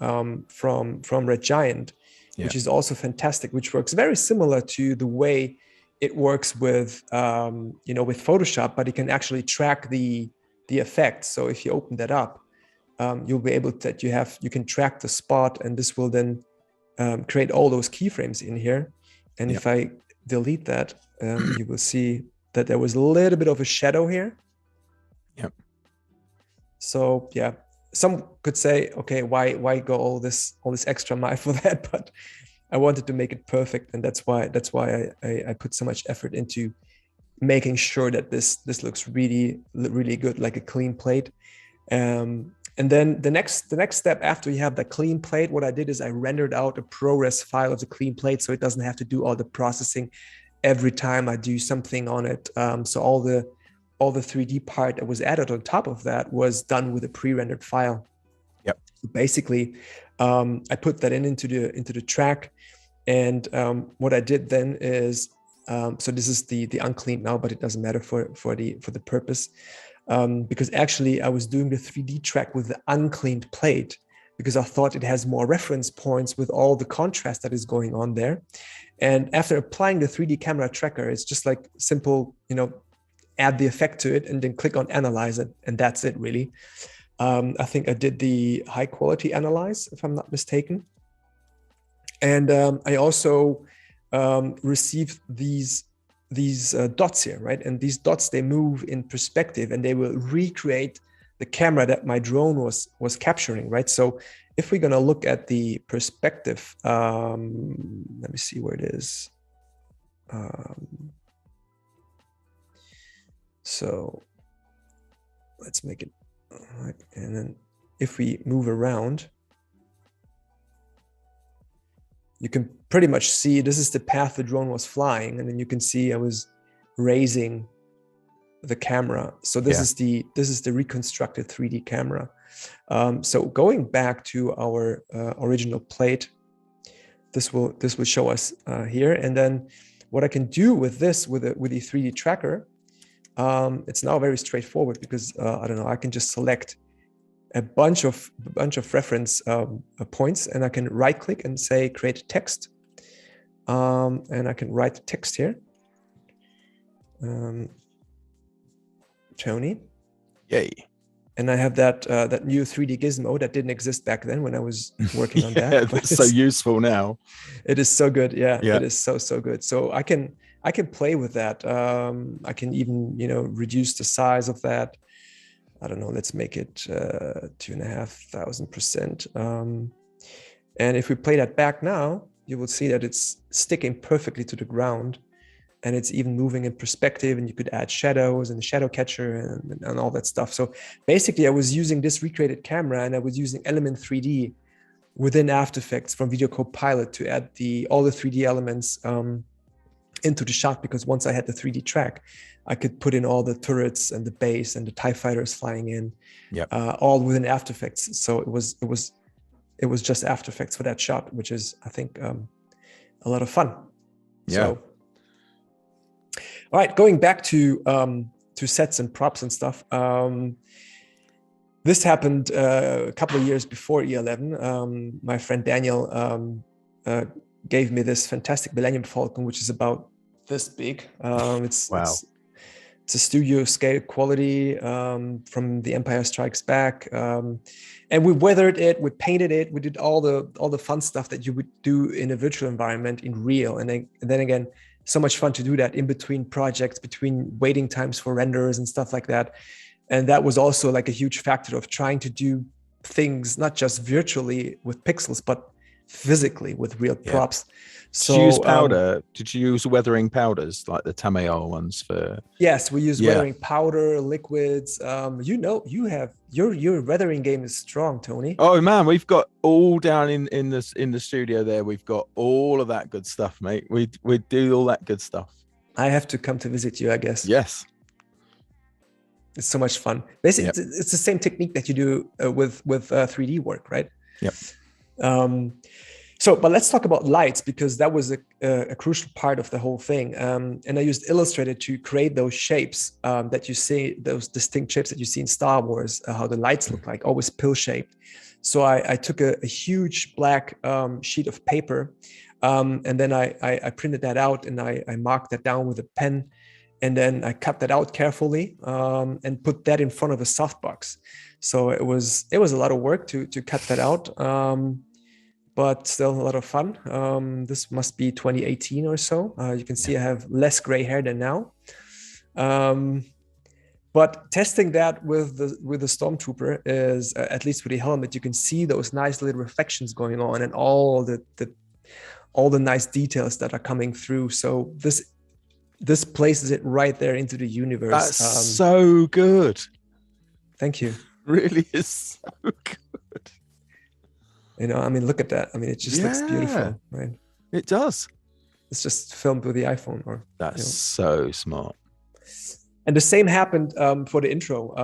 from Red Giant, which is also fantastic, which works very similar to the way it works with with Photoshop, but it can actually track the effect. So if you open that up, you'll be able to you can track the spot, and this will then create all those keyframes in here. And if I delete that, you will see that there was a little bit of a shadow here. Yep. So yeah, some could say, okay, why go all this extra mile for that? But I wanted to make it perfect, and that's why I put so much effort into making sure that this looks really, really good, like a clean plate. And then the next step after you have the clean plate, what I did is I rendered out a ProRes file of the clean plate, so it doesn't have to do all the processing every time I do something on it. So all the 3D part that was added on top of that was done with a pre-rendered file. Yep. Basically, I put that into the track, and what I did then is, so this is the uncleaned now, but it doesn't matter for the purpose, because actually I was doing the 3D track with the uncleaned plate because I thought it has more reference points with all the contrast that is going on there. And after applying the 3D camera tracker, it's just like simple, add the effect to it and then click on analyze it, and that's it really. I think I did the high quality analyze, if I'm not mistaken. And I also received these dots here, right? And these dots, they move in perspective and they will recreate the camera that my drone was capturing, right? So if we're gonna look at the perspective, let me see where it is. So let's make it, all right. And then if we move around, you can pretty much see this is the path the drone was flying, and then you can see I was raising the camera. So this is the reconstructed 3D camera. So going back to our original plate, this will show us here. And then what I can do with this with the 3D tracker, it's now very straightforward because I don't know, I can just select a bunch of reference points, and I can right click and say create text, and I can write the text here. Tony. Yay. And I have that new 3D gizmo that didn't exist back then when I was working on that. Yeah, that's so useful now. It is so good. Yeah, it is so good. So I can play with that. I can even reduce the size of that. I don't know. Let's make it 2,500%. And if we play that back now, you will see that it's sticking perfectly to the ground. And it's even moving in perspective, and you could add shadows and the shadow catcher and all that stuff. So basically I was using this recreated camera, and I was using Element 3D within After Effects from Video Copilot to add all the 3D elements into the shot, because once I had the 3D track, I could put in all the turrets and the base and the TIE fighters flying in, all within After Effects. So it was just After Effects for that shot, which is, I think, a lot of fun. Yeah. So, all right, going back to sets and props and stuff. This happened a couple of years before E-11. My friend Daniel gave me this fantastic Millennium Falcon, which is about this big. It's a studio scale quality from The Empire Strikes Back, and we weathered it, we painted it, we did all the fun stuff that you would do in a virtual environment in real, and then again. So much fun to do that in between projects, between waiting times for renders and stuff like that. And that was also like a huge factor of trying to do things, not just virtually with pixels, but physically with real props. So, did you use powder? Did you use weathering powders like the Tamiya ones for? Yes, we use weathering powder, liquids. Your weathering game is strong, Tony. Oh man, we've got all down in the studio there. We've got all of that good stuff, mate. We do all that good stuff. I have to come to visit you, I guess. Yes. It's so much fun. Basically, it's the same technique that you do with 3D work, right? Yep. But let's talk about lights, because that was a crucial part of the whole thing. And I used Illustrator to create those shapes that you see, those distinct shapes that you see in Star Wars, how the lights look like, always pill-shaped. So I took a huge black sheet of paper, and then I printed that out, and I marked that down with a pen. And then I cut that out carefully and put that in front of a softbox. So it was a lot of work to cut that out. But still a lot of fun. This must be 2018 or so. You can see I have less gray hair than now. But testing that with the Stormtrooper is, at least with the helmet, you can see those nice little reflections going on and all the nice details that are coming through. So this places it right there into the universe. That's so good. Thank you. Really is so good. Look at that. It just looks beautiful, right? It does. It's just filmed with the iPhone. That's so smart. And the same happened for the intro.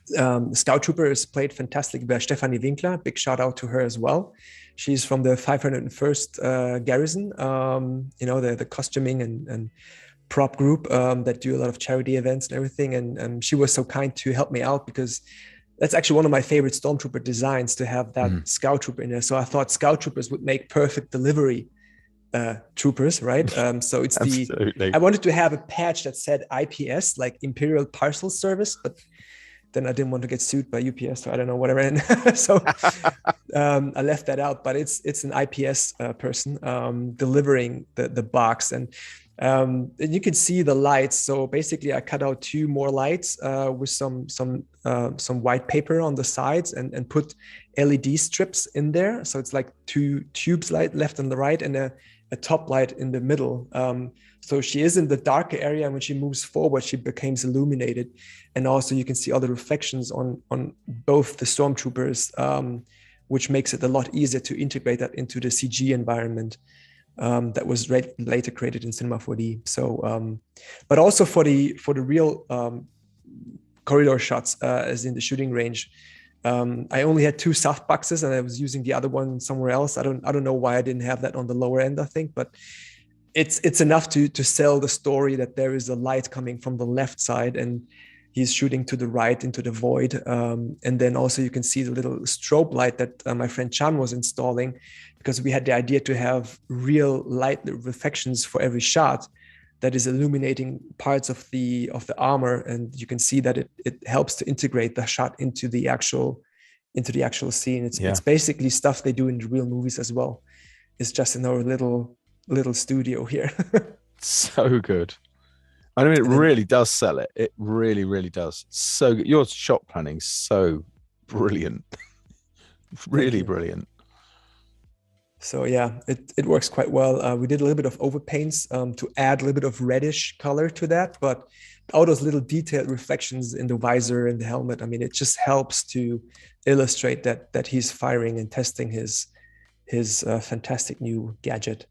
Scout Trooper is played fantastic by Stefanie Winkler. Big shout out to her as well. She's from the 501st Garrison, the costuming and prop group that do a lot of charity events and everything. And she was so kind to help me out, because that's actually one of my favorite Stormtrooper designs, to have that Scout Trooper in there. So I thought Scout Troopers would make perfect delivery troopers, right? So it's I wanted to have a patch that said IPS, like Imperial Parcel Service, but then I didn't want to get sued by UPS, so I don't know what I ran. So I left that out, but it's an IPS person delivering the box, and you can see the lights. So basically I cut out 2 more lights with some white paper on the sides and put LED strips in there. So it's like 2 tubes light left and the right, and a top light in the middle. So she is in the darker area, and when she moves forward, she becomes illuminated. And also you can see all the reflections on both the Stormtroopers, which makes it a lot easier to integrate that into the CG environment that was later created in Cinema 4D. So, but also for the real corridor shots, as in the shooting range, I only had 2 soft boxes, and I was using the other one somewhere else. I don't know why I didn't have that on the lower end, I think, but it's enough to sell the story that there is a light coming from the left side and he's shooting to the right into the void. And then also you can see the little strobe light that my friend Chan was installing, because we had the idea to have real light reflections for every shot that is illuminating parts of the armor. And you can see that it helps to integrate the shot into the actual scene. It's basically stuff they do in the real movies as well. It's just in our little studio here. So good. I mean, it really does sell it. It really, really does. So good. Your shot planning so brilliant. Really brilliant. So yeah, it works quite well. We did a little bit of overpaints to add a little bit of reddish color to that, but all those little detailed reflections in the visor and the helmet, I mean, it just helps to illustrate that he's firing and testing his fantastic new gadget.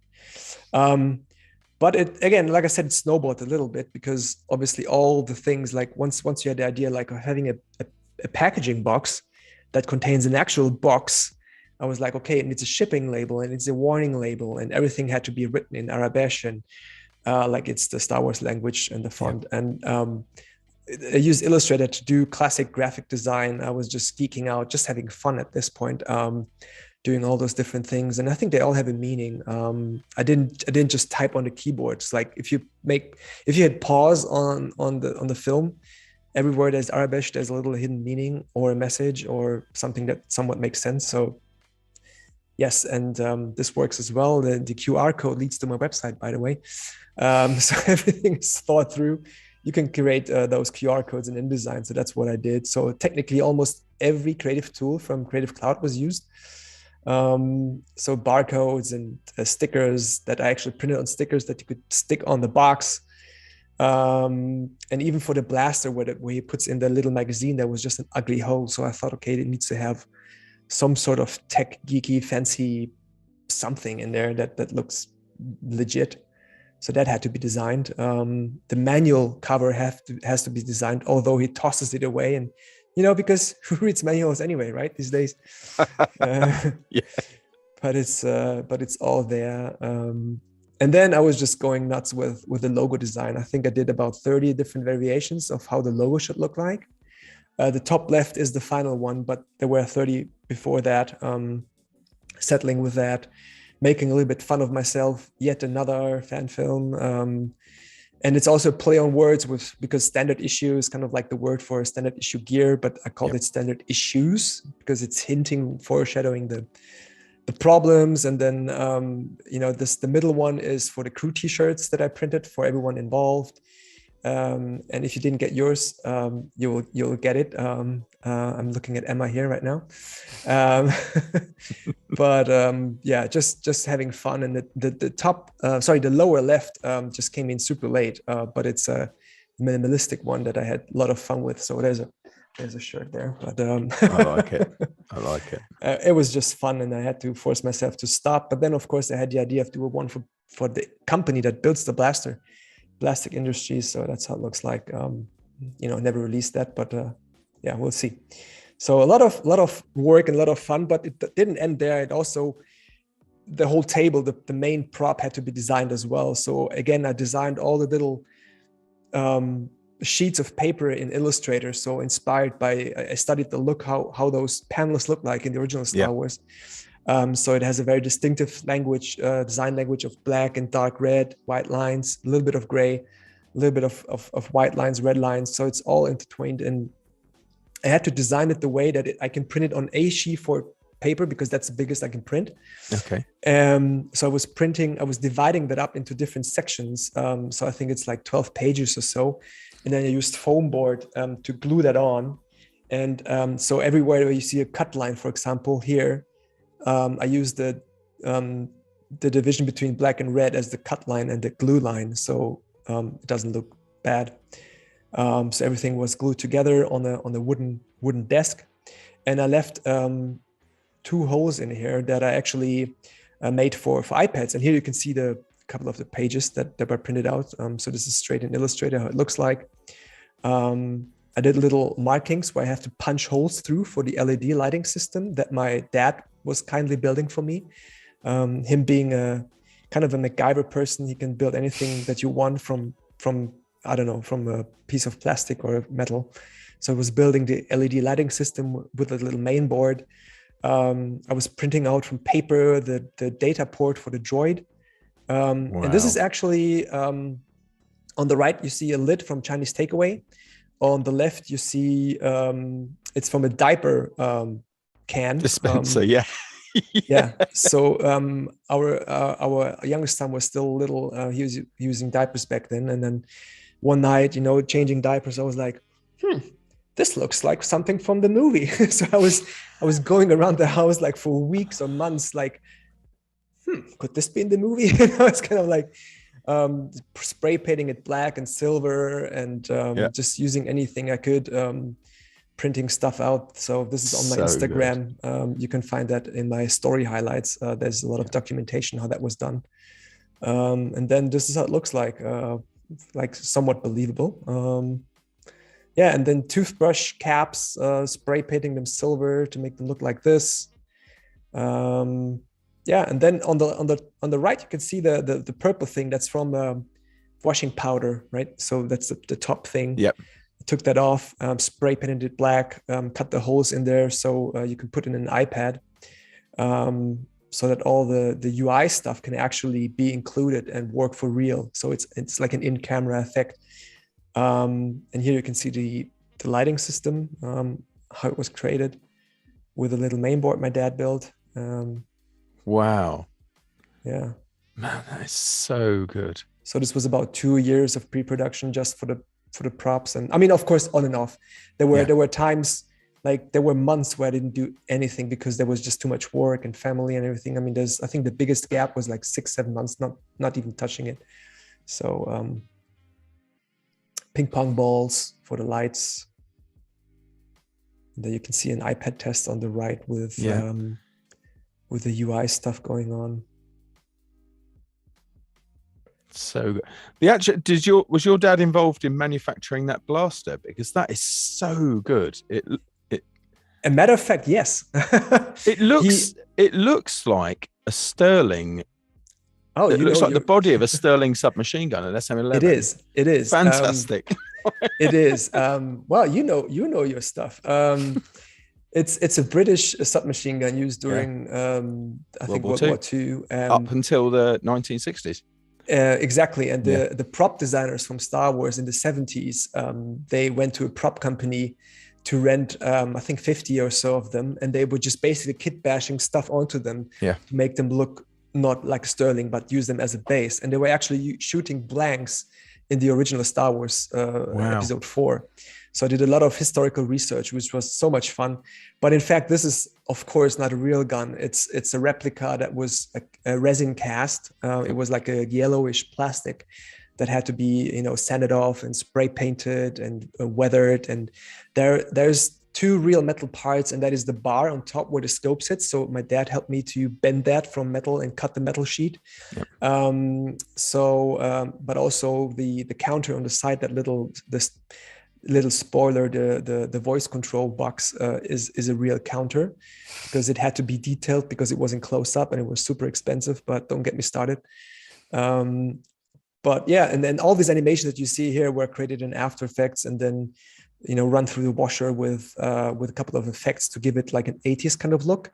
But it, again, like I said, it snowballed a little bit, because obviously all the things, like once you had the idea like of having a packaging box that contains an actual box, I was like, okay, it needs a shipping label and it's a warning label, and everything had to be written in Arabic, and like it's the Star Wars language and the font. Yeah. And I used Illustrator to do classic graphic design. I was just geeking out, just having fun at this point, doing all those different things. And I think they all have a meaning. I didn't just type on the keyboards. Like if you hit pause on the film, everywhere there's Arabic, there's a little hidden meaning or a message or something that somewhat makes sense. So yes, and this works as well. The QR code leads to my website, by the way. So everything is thought through. You can create those QR codes in InDesign. So that's what I did. So technically almost every creative tool from Creative Cloud was used. So barcodes and stickers that I actually printed on stickers that you could stick on the box. And even for the blaster, where he puts in the little magazine, there was just an ugly hole. So I thought, okay, it needs to have some sort of tech geeky, fancy something in there that looks legit. So that had to be designed. The manual cover has to be designed, although he tosses it away, and because who reads manuals anyway, right? These days. Yeah. But it's all there. And then I was just going nuts with the logo design. I think I did about 30 different variations of how the logo should look like. The top left is the final one, but there were 30 before that. Settling with that, making a little bit fun of myself. Yet another fan film. And it's also a play on words because standard issue is kind of like the word for standard issue gear, but I called it standard issues because it's foreshadowing the problems. And then, the middle one is for the crew t-shirts that I printed for everyone involved. And if you didn't get yours, you'll get it. I'm looking at Emma here right now. But just having fun. And the lower left just came in super late, but it's a minimalistic one that I had a lot of fun with. So there's a shirt there. But I like it. It was just fun, and I had to force myself to stop. But then, of course, I had the idea of doing one for the company that builds the blaster. Plastic Industries, so that's how it looks like. Never released that, but yeah, we'll see. So a lot of work and a lot of fun, but it didn't end there. It also, the whole table, the main prop had to be designed as well. So again, I designed all the little sheets of paper in Illustrator. So inspired by, I studied the look, how those panels look like in the original Star Wars. So it has a very distinctive language, design language of black and dark red, white lines, a little bit of gray, a little bit of white lines, red lines. So it's all intertwined. And I had to design it the way that I can print it on A4 paper, because that's the biggest I can print. Okay. So I was dividing that up into different sections. So I think it's like 12 pages or so. And then I used foam board to glue that on. And so everywhere where you see a cut line, for example, here, I used the division between black and red as the cut line and the glue line. So it doesn't look bad. So everything was glued together on a wooden desk. And I left 2 holes in here that I actually made for iPads. And here you can see a couple of the pages that were printed out. So this is straight in Illustrator, how it looks like. I did little markings where I have to punch holes through for the LED lighting system that my dad was kindly building for me. Him being a kind of a MacGyver person, he can build anything that you want from I don't know, from a piece of plastic or metal. So I was building the LED lighting system with a little main board. I was printing out from paper the data port for the droid. And this is actually, on the right, you see a lid from Chinese Takeaway. On the left, you see it's from a diaper can. Dispenser, yeah. Yeah. So our youngest son was still little. He was using diapers back then. And then one night, changing diapers, I was like, this looks like something from the movie. So I was going around the house like for weeks or months, like, could this be in the movie? I was kind of like spray painting it black and silver and just using anything I could, printing stuff out. So this is on my Instagram. You can find that in my story highlights. There's a lot of documentation how that was done. And then this is how it looks like somewhat believable. And then toothbrush caps, spray painting them silver to make them look like this. And then on the right you can see the purple thing that's from washing powder, right? So that's the top thing. Yep. I took that off, spray painted it black, cut the holes in there so you can put in an iPad, so that all the UI stuff can actually be included and work for real. So it's like an in-camera effect. And here you can see the lighting system, how it was created with a little main board my dad built. Wow. Yeah. Man, that is so good. So this was about 2 years of pre-production just for the props. And I mean, of course, on and off. There were times, like there were months where I didn't do anything because there was just too much work and family and everything. I mean, I think the biggest gap was like 6-7 months, not even touching it. So ping pong balls for the lights. And then you can see an iPad test on the right with the UI stuff going on. So was your dad involved in manufacturing that blaster? Because that is so good. A matter of fact, yes. it looks like a Sterling. Oh, it looks like the body of a Sterling submachine gun, an SM-11. It is Fantastic. It is. Well, you know your stuff. It's a British submachine gun used during I think World War II. Up until the 1960s. Exactly. And the prop designers from Star Wars in the 70s, they went to a prop company to rent, I think 50 or so of them. And they were just basically kit bashing stuff onto them to make them look not like Sterling, but use them as a base. And they were actually shooting blanks in the original Star Wars episode 4. So I did a lot of historical research, which was so much fun. But in fact, this is, of course, not a real gun. It's a replica that was a resin cast. It was like a yellowish plastic that had to be, sanded off and spray painted and weathered. And there's 2 real metal parts, and that is the bar on top where the scope sits. So my dad helped me to bend that from metal and cut the metal sheet. Yep. But also the counter on the side, little spoiler, the voice control box is a real counter, because it had to be detailed because it wasn't close up and it was super expensive, but don't get me started. But yeah, and then all these animations that you see here were created in After Effects, and then, you know, run through the washer with a couple of effects to give it like an 80s kind of look.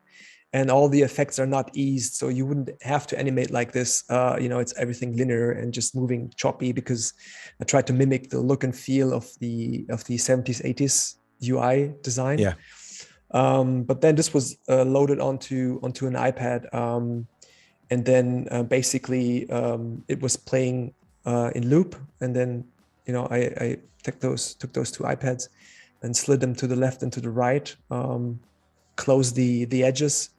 And all the effects are not eased, so you wouldn't have to animate like this. You know, it's everything linear and just moving choppy, because I tried to mimic the look and feel of the 70s, 80s UI design. Yeah. But then this was loaded onto an iPad, and then basically it was playing in loop. And then, you know, I took those two iPads and slid them to the left and to the right, closed the edges.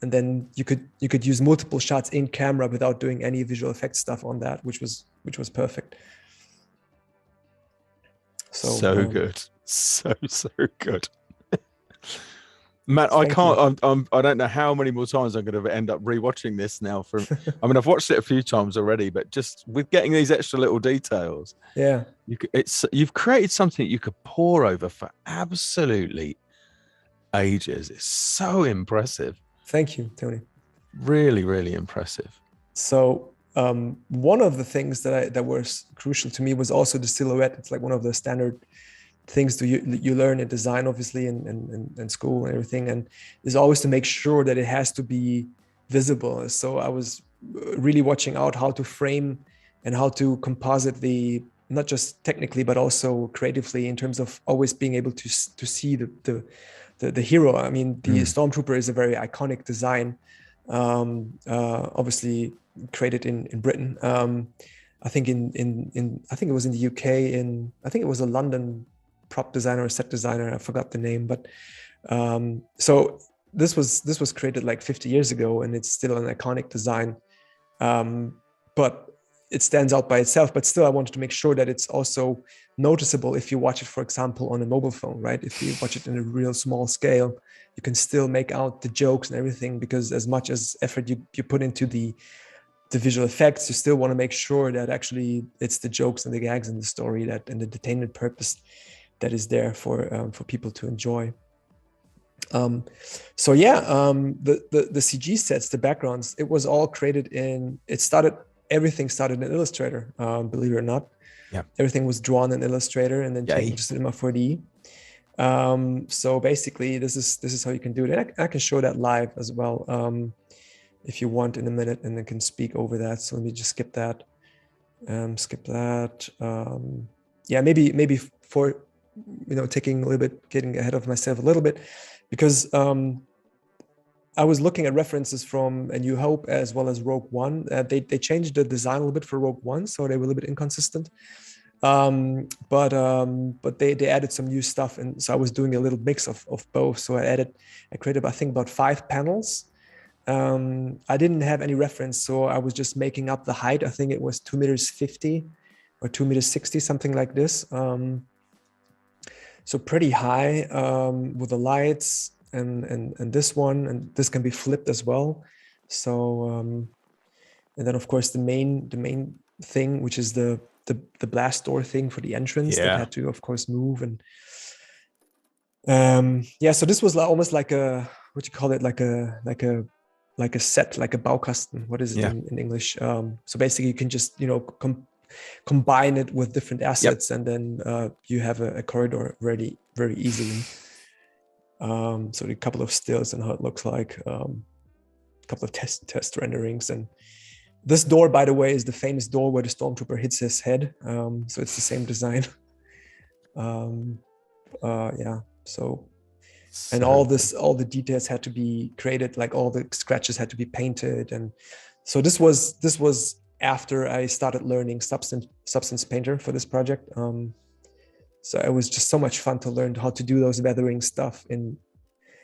And then you could use multiple shots in camera without doing any visual effects stuff on that, which was perfect. So good, so good. Man, I can't. I don't know how many more times I'm going to end up rewatching this now. I mean, I've watched it a few times already, but just with getting these extra little details, yeah, you've created something you could pore over for absolutely ages. It's so impressive. Thank you, Tony. Really, really impressive. So one of the things that was crucial to me was also the silhouette. It's like one of the standard things you learn in design, obviously, in school and everything, and is always to make sure that it has to be visible. So I was really watching out how to frame and how to composite not just technically but also creatively, in terms of always being able to see the hero. I mean, the Stormtrooper is a very iconic design, obviously created in Britain. I think I think it was in the UK. I think it was a London prop designer or set designer. I forgot the name, but so this was created like 50 years ago, and it's still an iconic design. But it stands out by itself, but still I wanted to make sure that it's also noticeable if you watch it, for example, on a mobile phone, right? If you watch it in a real small scale, you can still make out the jokes and everything, because as much as effort you put into the visual effects, you still want to make sure that actually it's the jokes and the gags and the story and the entertainment purpose that is there for people to enjoy. So yeah, the CG sets, the backgrounds, it was all created everything started in Illustrator, believe it or not. Yeah. Everything was drawn in Illustrator and then changed to Cinema 4D. So basically this is how you can do it. And I can show that live as well, if you want, in a minute, and then can speak over that. So let me just skip that. Yeah, maybe for, you know, getting ahead of myself a little bit, because I was looking at references from A New Hope as well as Rogue One. They changed the design a little bit for Rogue One, so they were a little bit inconsistent. But they added some new stuff, and so I was doing a little mix of both. So I created, I think, about 5 panels. I didn't have any reference, so I was just making up the height. I think it was 2.50 meters or 2.60 meters, something like this. So pretty high, with the lights. And this one, and this can be flipped as well. So and then of course the main thing, which is the blast door thing for the entrance, that had to of course move. And so this was almost like a, what you call it, like a set, like a Baukasten. What is it in English? So basically you can just, you know, combine it with different assets, and then you have a corridor very easily. So a couple of stills and how it looks like, a couple of test renderings. And this door, by the way, is the famous door where the Stormtrooper hits his head. So it's the same design. So and all the details had to be created, like all the scratches had to be painted. And so this was after I started learning Substance Painter for this project. So it was just so much fun to learn how to do those weathering stuff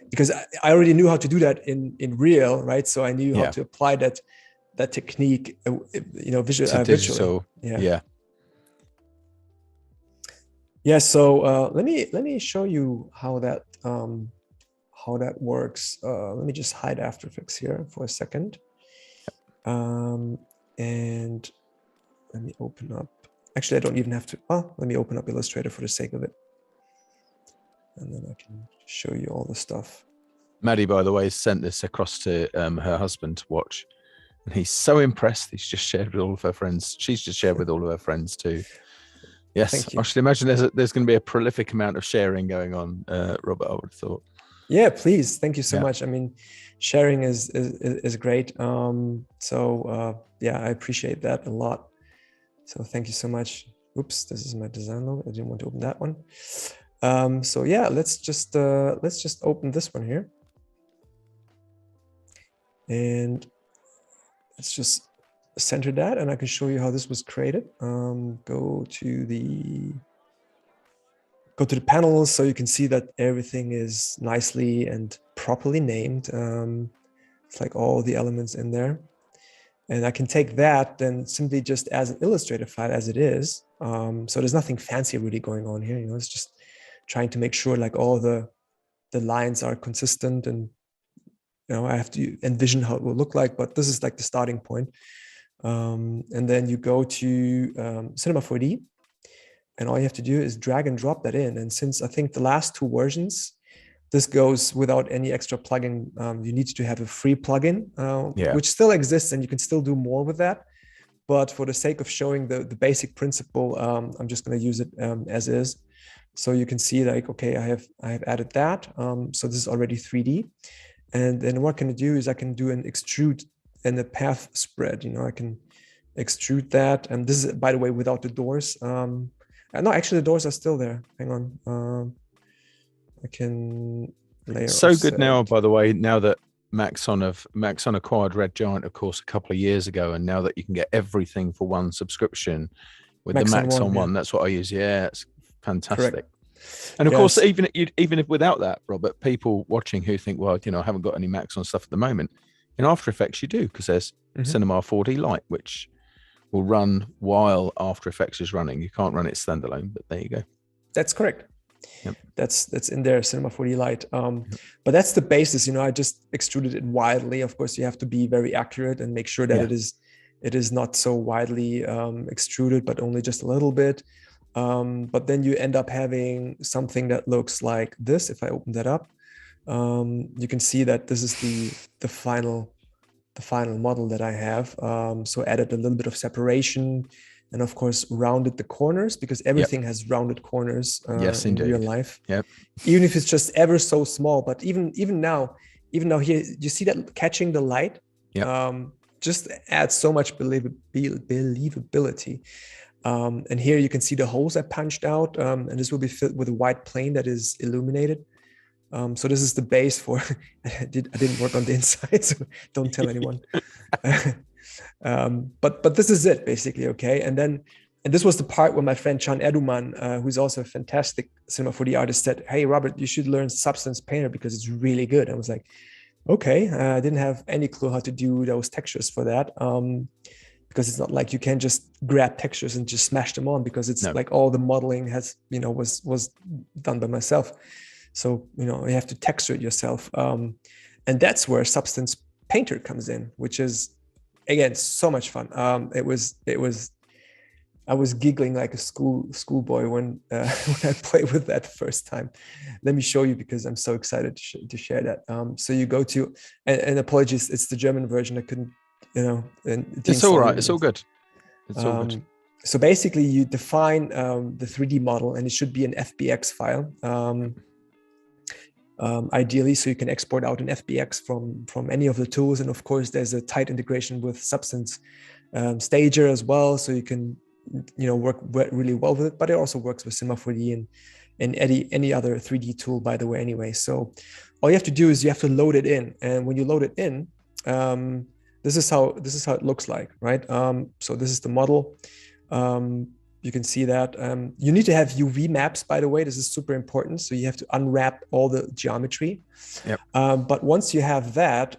because I already knew how to do that in Real, right? So I knew how to apply that technique, you know, visually. So let me show you how that works. Let me just hide After Effects here for a second, and let me open up. Actually, I don't even have to. Let me open up Illustrator for the sake of it. and then I can show you all the stuff. Maddie, by the way, sent this across to her husband to watch, and he's so impressed. He's just shared with all of her friends. She's just shared with all of her friends too. Yes, I should imagine there's going to be a prolific amount of sharing going on, Robert. I would have thought. Yeah, please. Thank you so much. I mean, sharing is great. I appreciate that a lot. So thank you so much. Oops, this is my design logo. I didn't want to open that one. Let's just open this one here, and let's just center that, and I can show you how this was created. Go to the panels so you can see that everything is nicely and properly named. It's like all the elements in there. And I can take that then simply just as an Illustrator file as it is. So there's nothing fancy really going on here. It's just trying to make sure like all the lines are consistent, and I have to envision how it will look like, but this is like the starting point. And then you go to Cinema 4D, and all you have to do is drag and drop that in. And since I think the last 2 versions, this goes without any extra plugin. You need to have a free plugin, which still exists, and you can still do more with that. But for the sake of showing the basic principle, I'm just going to use it as is. So you can see like, okay, I have added that. So this is already 3D. And then what I can do is I can do an extrude and a path spread. I can extrude that. And this is, by the way, without the doors. No, actually the doors are still there. Hang on. I can layer. So good now, by the way, now that Maxon acquired Red Giant, of course, a couple of years ago, and now that you can get everything for one subscription with the Maxon one, that's what I use. Yeah, it's fantastic. Correct. And of course, even if without that, Robert, people watching who think, well, I haven't got any Maxon stuff at the moment, in After Effects you do, because there's Cinema 4D Lite, which will run while After Effects is running. You can't run it standalone, but there you go. That's correct. Yep. That's in there, Cinema 4D Lite. But that's the basis. I just extruded it widely. Of course, you have to be very accurate and make sure that it is not so widely extruded, but only just a little bit. But then you end up having something that looks like this. If I open that up, you can see that this is the final model that I have. So added a little bit of separation, and of course rounded the corners, because everything has rounded corners in real life. Yep. Even if it's just ever so small, but even now here, you see that catching the light just adds so much believability. And here you can see the holes I punched out, and this will be filled with a white plane that is illuminated. So this is the base for, I didn't work on the inside, so don't tell anyone. But this is it basically, okay? And this was the part where my friend Can Eduman, who's also a fantastic Cinema 4D artist, said, "Hey Robert, you should learn Substance Painter because it's really good." I was like, okay, I didn't have any clue how to do those textures for that. Because it's not like you can just grab textures and just smash them on, because it's like all the modeling has, was done by myself. So, you have to texture it yourself. And that's where Substance Painter comes in, which is, again, so much fun. I was giggling like a schoolboy when I played with that first time. Let me show you, because I'm so excited to share that. So you go to, and apologies, it's the German version. I couldn't, and it's all right. It's all good. It's all good. So basically you define the 3D model, and it should be an FBX file. Ideally, so you can export out an FBX from any of the tools. And of course, there's a tight integration with Substance Stager as well. So you can, work really well with it, but it also works with Cinema 4D and any other 3D tool, by the way, anyway. So all you have to do is you have to load it in. And when you load it in, this is how it looks like, right? So this is the model. You can see that. You need to have UV maps, by the way. This is super important. So you have to unwrap all the geometry. Yep. But once you have that,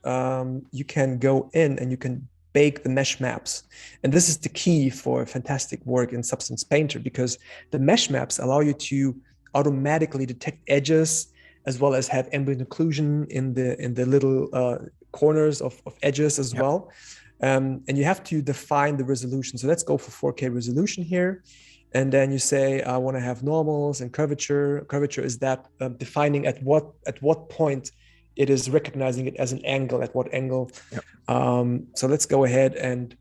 you can go in and you can bake the mesh maps. And this is the key for fantastic work in Substance Painter, because the mesh maps allow you to automatically detect edges, as well as have ambient occlusion in the little corners of edges as well. And you have to define the resolution. So let's go for 4K resolution here. And then you say, I want to have normals and curvature. Curvature is that defining at what point it is recognizing it as an angle, at what angle. Yep. So let's go ahead and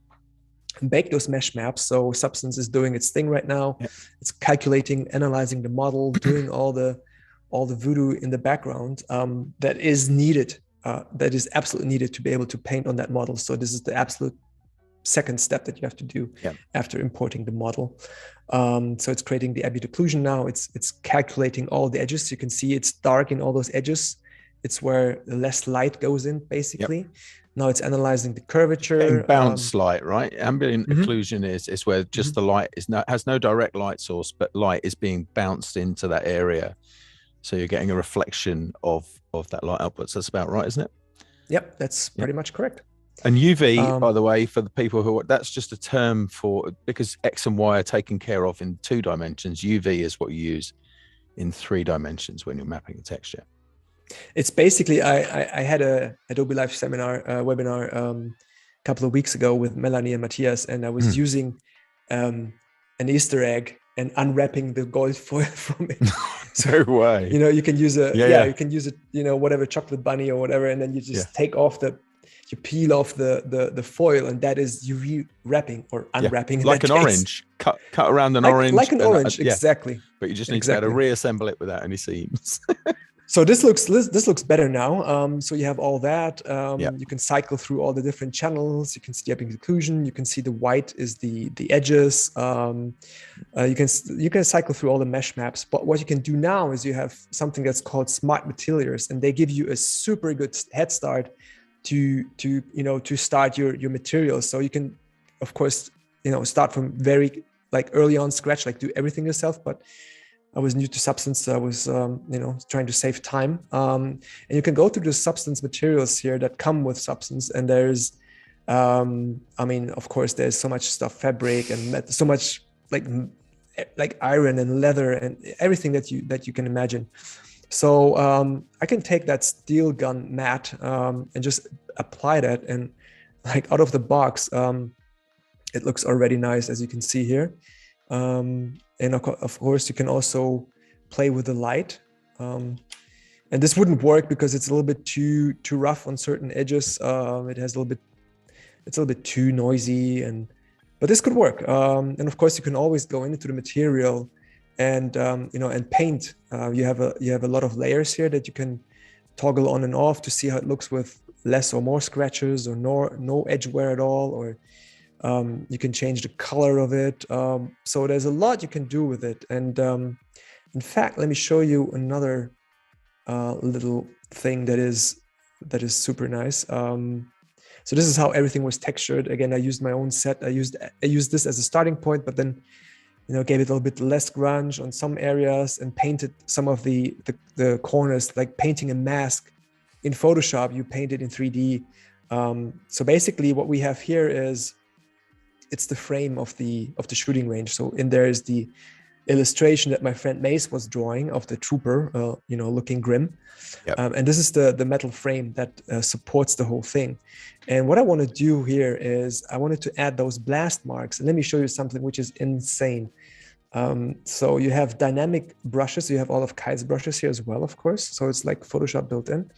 bake those mesh maps. So Substance is doing its thing right now. Yep. It's calculating, analyzing the model, doing all the voodoo in the background that is needed, that is absolutely needed to be able to paint on that model. So this is the absolute second step that you have to do after importing the model. So it's creating the ambient occlusion now. It's calculating all the edges. You can see it's dark in all those edges. It's where less light goes in, basically. Now it's analyzing the curvature. Bounce light, right? Ambient occlusion is where just the light has no direct light source, but light is being bounced into that area. So you're getting a reflection of that light output. So that's about right, isn't it? Yep, that's pretty much correct. And UV, by the way, for the people who that's just a term for, because X and Y are taken care of in 2 dimensions. UV is what you use in 3 dimensions when you're mapping a texture. It's basically, I had a Adobe Live seminar, webinar a couple of weeks ago with Melanie and Matthias, and I was using an Easter egg and unwrapping the gold foil from it. So way. You can use you can use a, whatever, chocolate bunny or whatever, and then you just take off you peel off the foil, and that is UV wrapping or unwrapping. Like an orange, cut around an orange. Like an orange, exactly. But you just need to be able to reassemble it without any seams. So this looks better now. So you have all that. You can cycle through all the different channels. You can see the ambient occlusion. You can see the white is the edges. You can cycle through all the mesh maps. But what you can do now is you have something that's called smart materials, and they give you a super good head start to start your materials. So you can, of course, start from very early on scratch, do everything yourself. But I was new to Substance, so I was, trying to save time. And you can go through the Substance materials here that come with Substance. And there's, of course, there's so much stuff, fabric and so much like iron and leather and everything that you can imagine. So I can take that steel gun matte and just apply that, and out of the box, it looks already nice, as you can see here. And of course, you can also play with the light. And this wouldn't work because it's a little bit too rough on certain edges. It's a little bit too noisy, but this could work. And of course, you can always go into the material and and paint. You have a lot of layers here that you can toggle on and off to see how it looks with less or more scratches, or no edge wear at all, or you can change the color of it. So there's a lot you can do with it. And in fact, let me show you another little thing that is super nice. So this is how everything was textured. Again, I used my own set. I used this as a starting point, but then gave it a little bit less grunge on some areas and painted some of the corners, like painting a mask in Photoshop. You paint it in 3D. So basically, what we have here is, it's the frame of the shooting range. So in there is the illustration that my friend Mace was drawing of the trooper, looking grim. Yep. And this is the metal frame that supports the whole thing. And what I want to do here is I wanted to add those blast marks. And let me show you something which is insane. So you have dynamic brushes. You have all of Kai's brushes here as well, of course. So it's like Photoshop built in.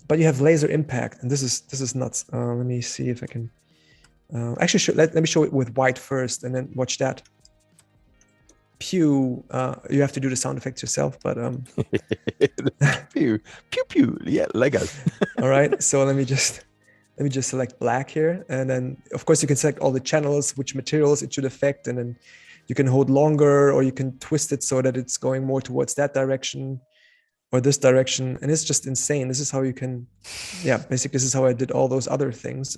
But you have laser impact, and this is nuts. Let me see if I can. Actually, let me show it with white first, and then watch that. Pew! You have to do the sound effects yourself, but pew, pew, pew. Yeah, Lego. All right. So let me just select black here, and then of course you can select all the channels, which materials it should affect, and then you can hold longer, or you can twist it so that it's going more towards that direction or this direction, and it's just insane. This is how you can, basically this is how I did all those other things.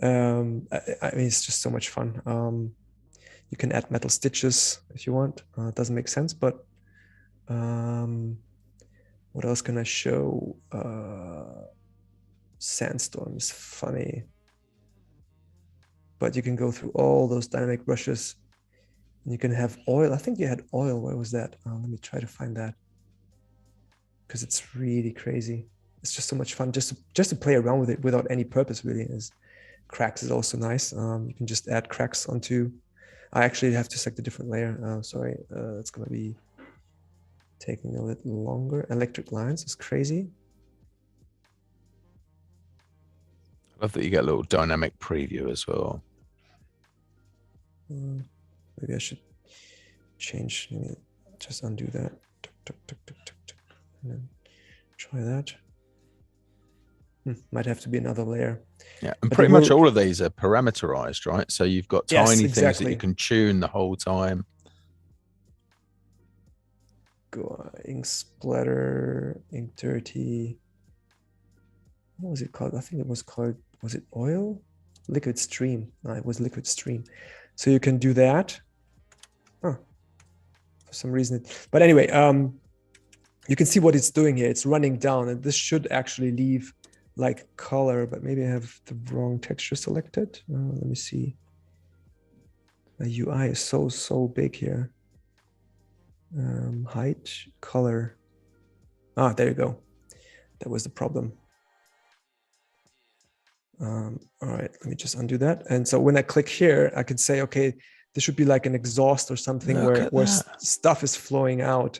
It's just so much fun. You can add metal stitches if you want. It doesn't make sense, but what else can I show? Sandstorm is funny, but you can go through all those dynamic brushes, and you can have oil. I think you had oil. Where was that? Let me try to find that, because it's really crazy. It's just so much fun just to play around with it without any purpose, really. Cracks is also nice. You can just add cracks onto I actually have to select a different layer. Sorry, it's gonna be taking a little longer. Electric lines is crazy. I love that you get a little dynamic preview as well. Maybe I should change. Let me just undo that. And then try that. Might have to be another layer. Yeah, and But pretty it much will- all of these are parameterized, right? So you've got Yes, tiny things that exactly. you can tune the whole time. Go ink splatter, ink dirty. What was it called? I think it was called, was it oil? Liquid stream. No, it was liquid stream. So you can do that. Huh. For some reason. But anyway, you can see what it's doing here. It's running down, and this should actually leave like color, but maybe I have the wrong texture selected. Let me see. The UI is so big here. Height, color. Ah, there you go. That was the problem. All right, let me just undo that. And so when I click here, I can say, okay, this should be like an exhaust or something Look where at that. stuff is flowing out,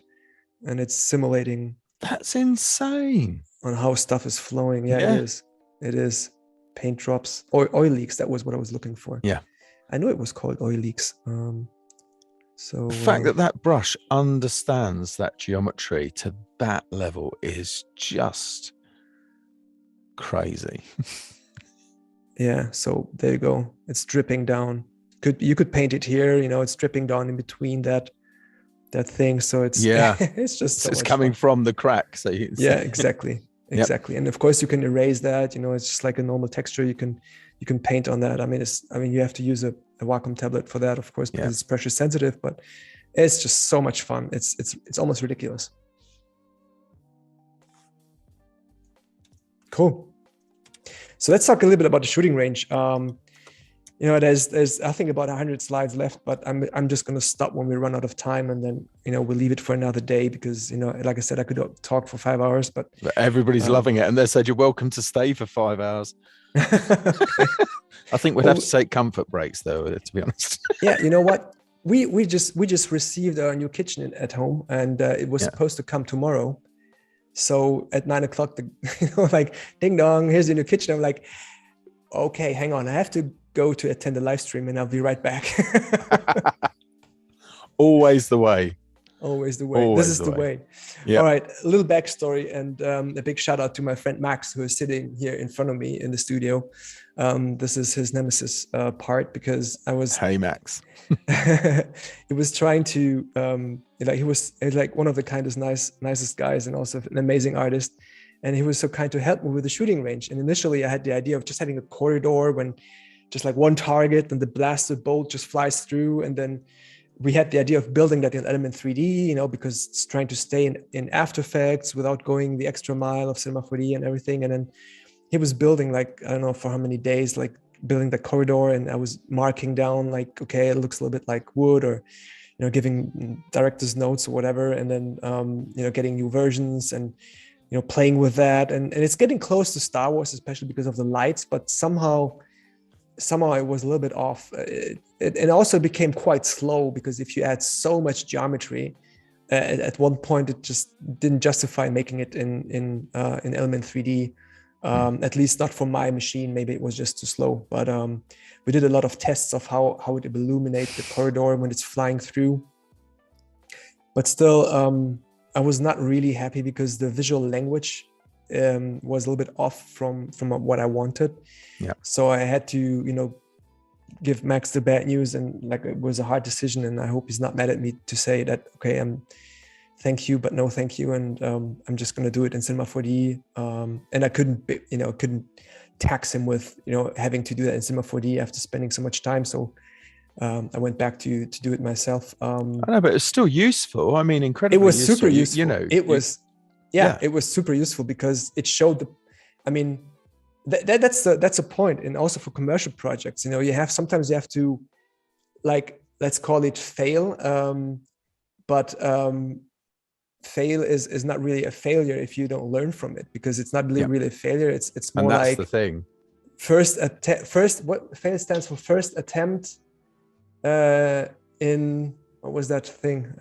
and it's simulating That's insane. on how stuff is flowing. Yeah, Yeah. it is. It is. Paint drops or oil leaks. That was what I was looking for. Yeah. I knew it was called oil leaks. So The fact that that brush understands that geometry to that level is just crazy. yeah, so there you go. It's dripping down. You could paint it here, you know, it's dripping down in between that thing. So it's Yeah. it's just so It's much coming fun. from the crack. So you Yeah, exactly. Yep. Exactly. And of course you can erase that, you know, it's just like a normal texture. You can paint on that. I mean, you have to use a Wacom tablet for that, of course, because Yeah. it's pressure sensitive, but it's just so much fun. It's almost ridiculous. Cool. So let's talk a little bit about the shooting range. You know, there's I think about 100 slides left, but I'm just going to stop when we run out of time, and then, you know, we'll leave it for another day because, you know, like I said, I could talk for 5 hours, but But everybody's loving it, and they said you're welcome to stay for 5 hours. I think we'd have to take comfort breaks, though, to be honest. Yeah, you know what? We just received our new kitchen at home, and it was Yeah. supposed to come tomorrow. So at 9 o'clock, you know, like ding dong, here's the new kitchen. I'm like, okay, hang on, I have to go to attend the live stream, and I'll be right back. Always the way. Always the way. Always This is the way. Yeah. All right, a little backstory, and a big shout out to my friend Max, who is sitting here in front of me in the studio. This is his nemesis part, because I was Hey, Max. he was trying to he was like one of the nicest guys, and also an amazing artist, and he was so kind to help me with the shooting range. And initially I had the idea of just having a corridor when just like one target and the blasted bolt just flies through, and then we had the idea of building that in Element 3D, you know, because it's trying to stay in After Effects without going the extra mile of Cinema 4D and everything. And then he was building, like, I don't know for how many days, like building the corridor, and I was marking down like, okay, it looks a little bit like wood, or, you know, giving director's notes or whatever, and then you know, getting new versions and, you know, playing with that, and it's getting close to Star Wars, especially because of the lights, but somehow it was a little bit off. It also became quite slow, because if you add so much geometry, at one point it just didn't justify making it in Element 3D. At least not for my machine. Maybe it was just too slow. But we did a lot of tests of how it would illuminate the corridor when it's flying through. But still, I was not really happy, because the visual language was a little bit off from what I wanted. Yeah. So I had to, you know, give Max the bad news, and like, it was a hard decision, and I hope he's not mad at me to say that, okay, thank you, but no thank you, and I'm just going to do it in Cinema 4D. And I couldn't tax him with, you know, having to do that in Cinema 4D after spending so much time. So I went back to do it myself. I know, but it's still useful. I mean, incredibly. It was super useful. You know, it was super useful, because it showed I mean, that's a point. And also for commercial projects, you know, sometimes you have to, like, let's call it fail. But fail is not really a failure if you don't learn from it, because it's not really a failure. It's more, and that's like the thing. what fail stands for: first attempt, in what was that thing?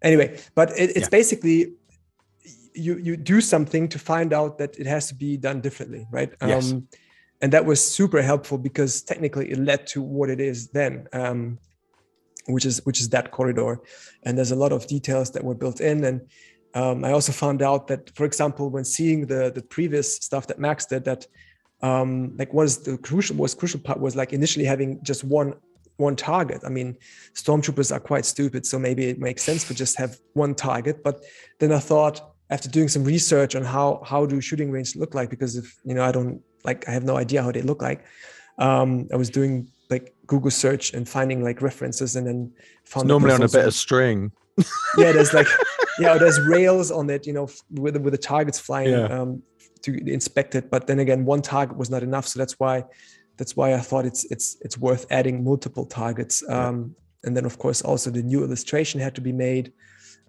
Anyway, but it's basically you do something to find out that it has to be done differently, right? Yes. And that was super helpful because technically it led to what it is then, which is that corridor. And there's a lot of details that were built in. And I also found out that, for example, when seeing the previous stuff that Max did, that like the crucial part was like initially having just one target. I mean, stormtroopers are quite stupid, so maybe it makes sense to just have one target. But then I thought, after doing some research on how do shooting ranges look like, because if I have no idea how they look like. I was doing like Google search and finding like references, and then found it's normally on a bit of string. Yeah, there's like there's rails on it, with the targets flying to inspect it. But then again, one target was not enough, so that's why I thought it's worth adding multiple targets. And then of course also the new illustration had to be made.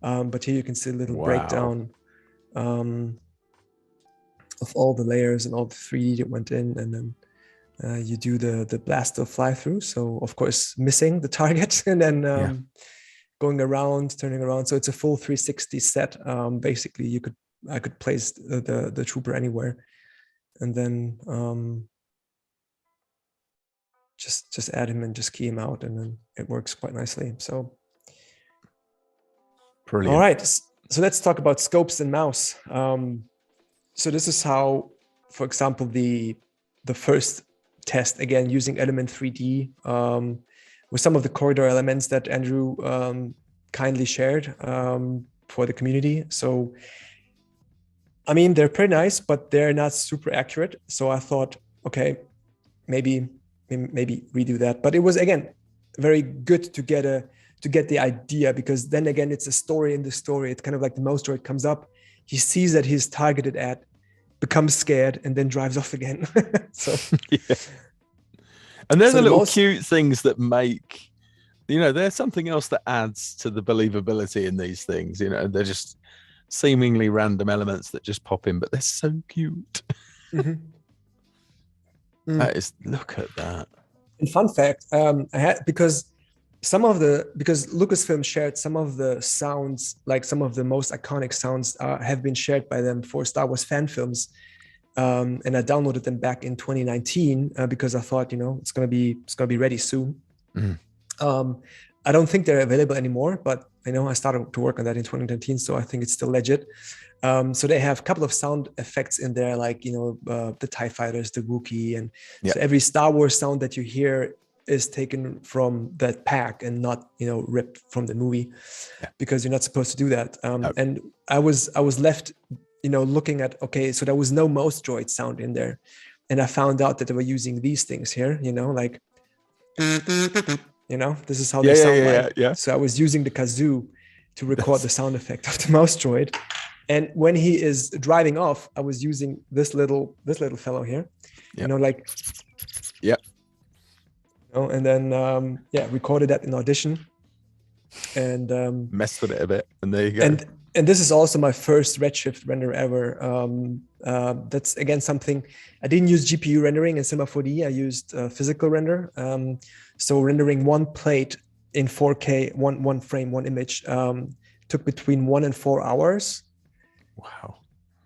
But here you can see a little breakdown of all the layers and all the 3D that went in, and then you do the blaster fly through. So of course missing the target, and then going around, turning around. So it's a full 360 set. Basically, I could place the trooper anywhere, and then just add him and just key him out, and then it works quite nicely. So brilliant. All right, so let's talk about scopes and mouse. So this is how, for example, the first test, again using Element 3D, with some of the corridor elements that Andrew kindly shared for the community. So I mean, they're pretty nice, but they're not super accurate. So I thought, okay, maybe redo that. But it was, again, very good to get the idea, because then again, it's a story in the story. It's kind of like the mouse droid comes up, he sees that he's targeted at, becomes scared, and then drives off again. So and there's the little cute things that make, there's something else that adds to the believability in these things. They're just seemingly random elements that just pop in, but they're so cute. That is, look at that. And fun fact, because Lucasfilm shared some of the sounds, like some of the most iconic sounds have been shared by them for Star Wars fan films. And I downloaded them back in 2019 because I thought, it's gonna be ready soon. I don't think they're available anymore, but I started to work on that in 2019, so I think it's still legit. So they have a couple of sound effects in there, like the TIE fighters, the Wookiee, and so every Star Wars sound that you hear is taken from that pack and not ripped from the movie, because you're not supposed to do that. And I was left looking at, okay, so there was no mouse droid sound in there, and I found out that they were using these things here, like this is how they sound like. So I was using the kazoo to record the sound effect of the mouse droid, and when he is driving off, I was using this little fellow here, and then recorded that in Audition, and messed with it a bit, and there you go. And this is also my first Redshift render ever. That's again something I didn't use GPU rendering in Cinema 4D. I used physical render. So rendering one plate in 4K, one frame, one image, took between 1 and 4 hours. Wow.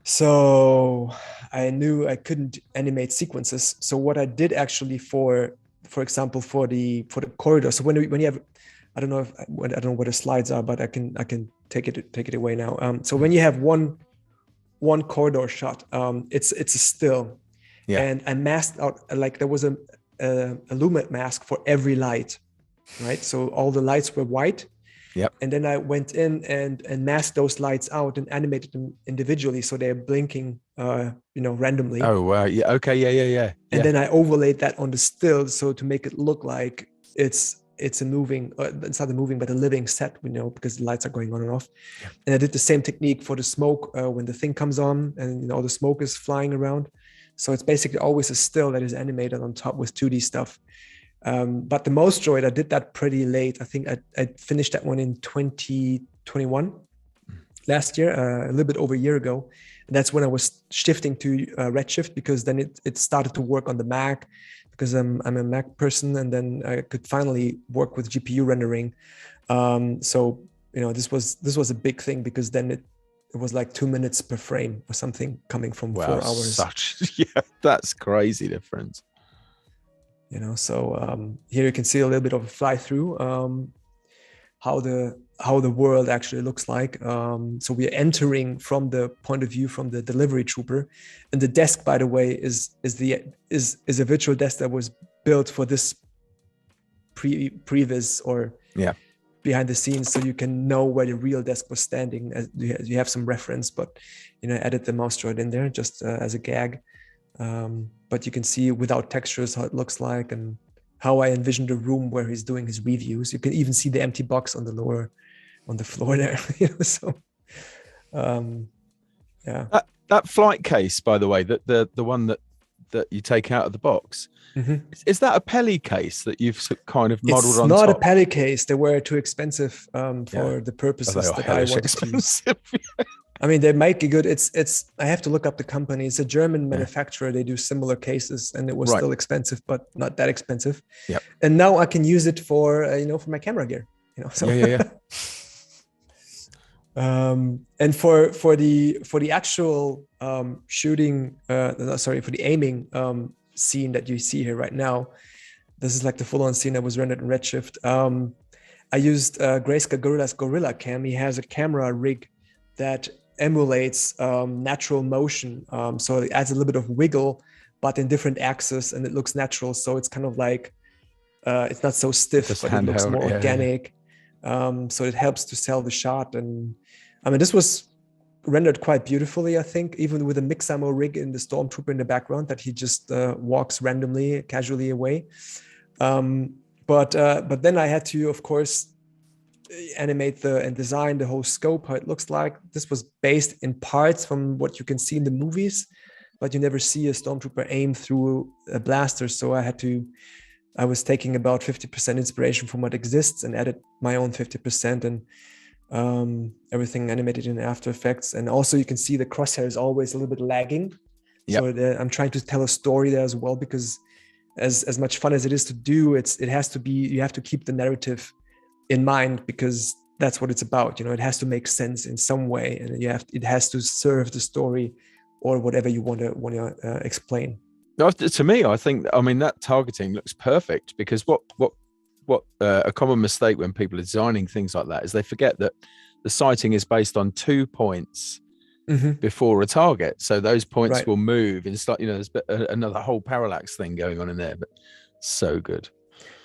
So I knew I couldn't animate sequences. So what I did actually for example, for the corridor. So when you have, I don't know what the slides are, but I can take it away now. So when you have one corridor shot, it's a still, and I masked out, like there was a Lumet mask for every light, right? So all the lights were white. And then I went in and masked those lights out and animated them individually, so they're blinking, randomly. Oh wow! Yeah. Okay. Yeah. And then I overlaid that on the still, so to make it look like it's a moving, it's not a moving, but a living set, because the lights are going on and off. And I did the same technique for the smoke when the thing comes on and all the smoke is flying around. So it's basically always a still that is animated on top with 2D stuff. But the mouse droid, I did that pretty late. I think I finished that one in 2021, last year, a little bit over a year ago. And that's when I was shifting to Redshift, because then it started to work on the Mac, because I'm a Mac person, and then I could finally work with GPU rendering. So this was a big thing, because then it was like 2 minutes per frame or something coming from 4 hours. Yeah, that's crazy difference. So here you can see a little bit of a fly through how the world actually looks like. So we're entering from the point of view from the delivery trooper, and the desk, by the way, is a virtual desk that was built for this previs or behind the scenes, so you can know where the real desk was standing. As you have some reference, but added the mouse droid in there just as a gag. But you can see without textures how it looks like, and how I envisioned the room where he's doing his reviews. You can even see the empty box on the floor there. So that flight case, by the way, that the one that you take out of the box, is that a Peli case that you've kind of modeled on top? It's not a Peli case. They were too expensive for the purposes that I wanted to use. I mean, they make it good. It's. I have to look up the company. It's a German manufacturer. They do similar cases, and it was still expensive, but not that expensive. Yep. And now I can use it for for my camera gear. So. And for the actual shooting, for the aiming scene that you see here right now, this is like the full-on scene that was rendered in Redshift. I used Grayscale Gorilla's Gorilla Cam. He has a camera rig that emulates natural motion, so it adds a little bit of wiggle, but in different axes, and it looks natural. So it's kind of like it's not so stiff, but it looks more organic. So it helps to sell the shot. And I mean, this was rendered quite beautifully, I think, even with a Mixamo rig in the Stormtrooper in the background that he just walks randomly, casually away. But then I had to, of course, animate and design the whole scope, how it looks like. This was based in parts from what you can see in the movies, but you never see a Stormtrooper aim through a blaster. So I was taking about 50% inspiration from what exists and added my own 50%, and everything animated in After Effects. And also you can see the crosshair is always a little bit lagging. Yep. So I'm trying to tell a story there as well, because as much fun as it is to do, you have to keep the narrative in mind, because that's what it's about. It has to make sense in some way, and it has to serve the story or whatever you want to explain. To me, I mean that targeting looks perfect, because what a common mistake when people are designing things like that is they forget that the sighting is based on 2 points before a target. So those points will move and start, there's another whole parallax thing going on in there, but so good.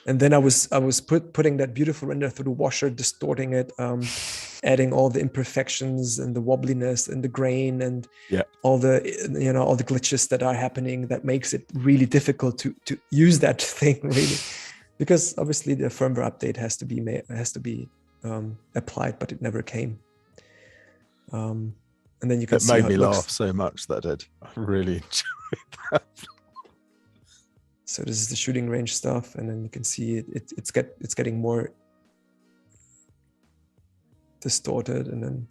And then I was putting that beautiful render through the washer, distorting it, adding all the imperfections and the wobbliness and the grain and all the all the glitches that are happening, that makes it really difficult to use that thing, really, because obviously the firmware update has to be applied, but it never came. And then you can see made me laugh so much, that did. I really enjoyed that. So this is the shooting range stuff, and then you can see it's getting more distorted, and then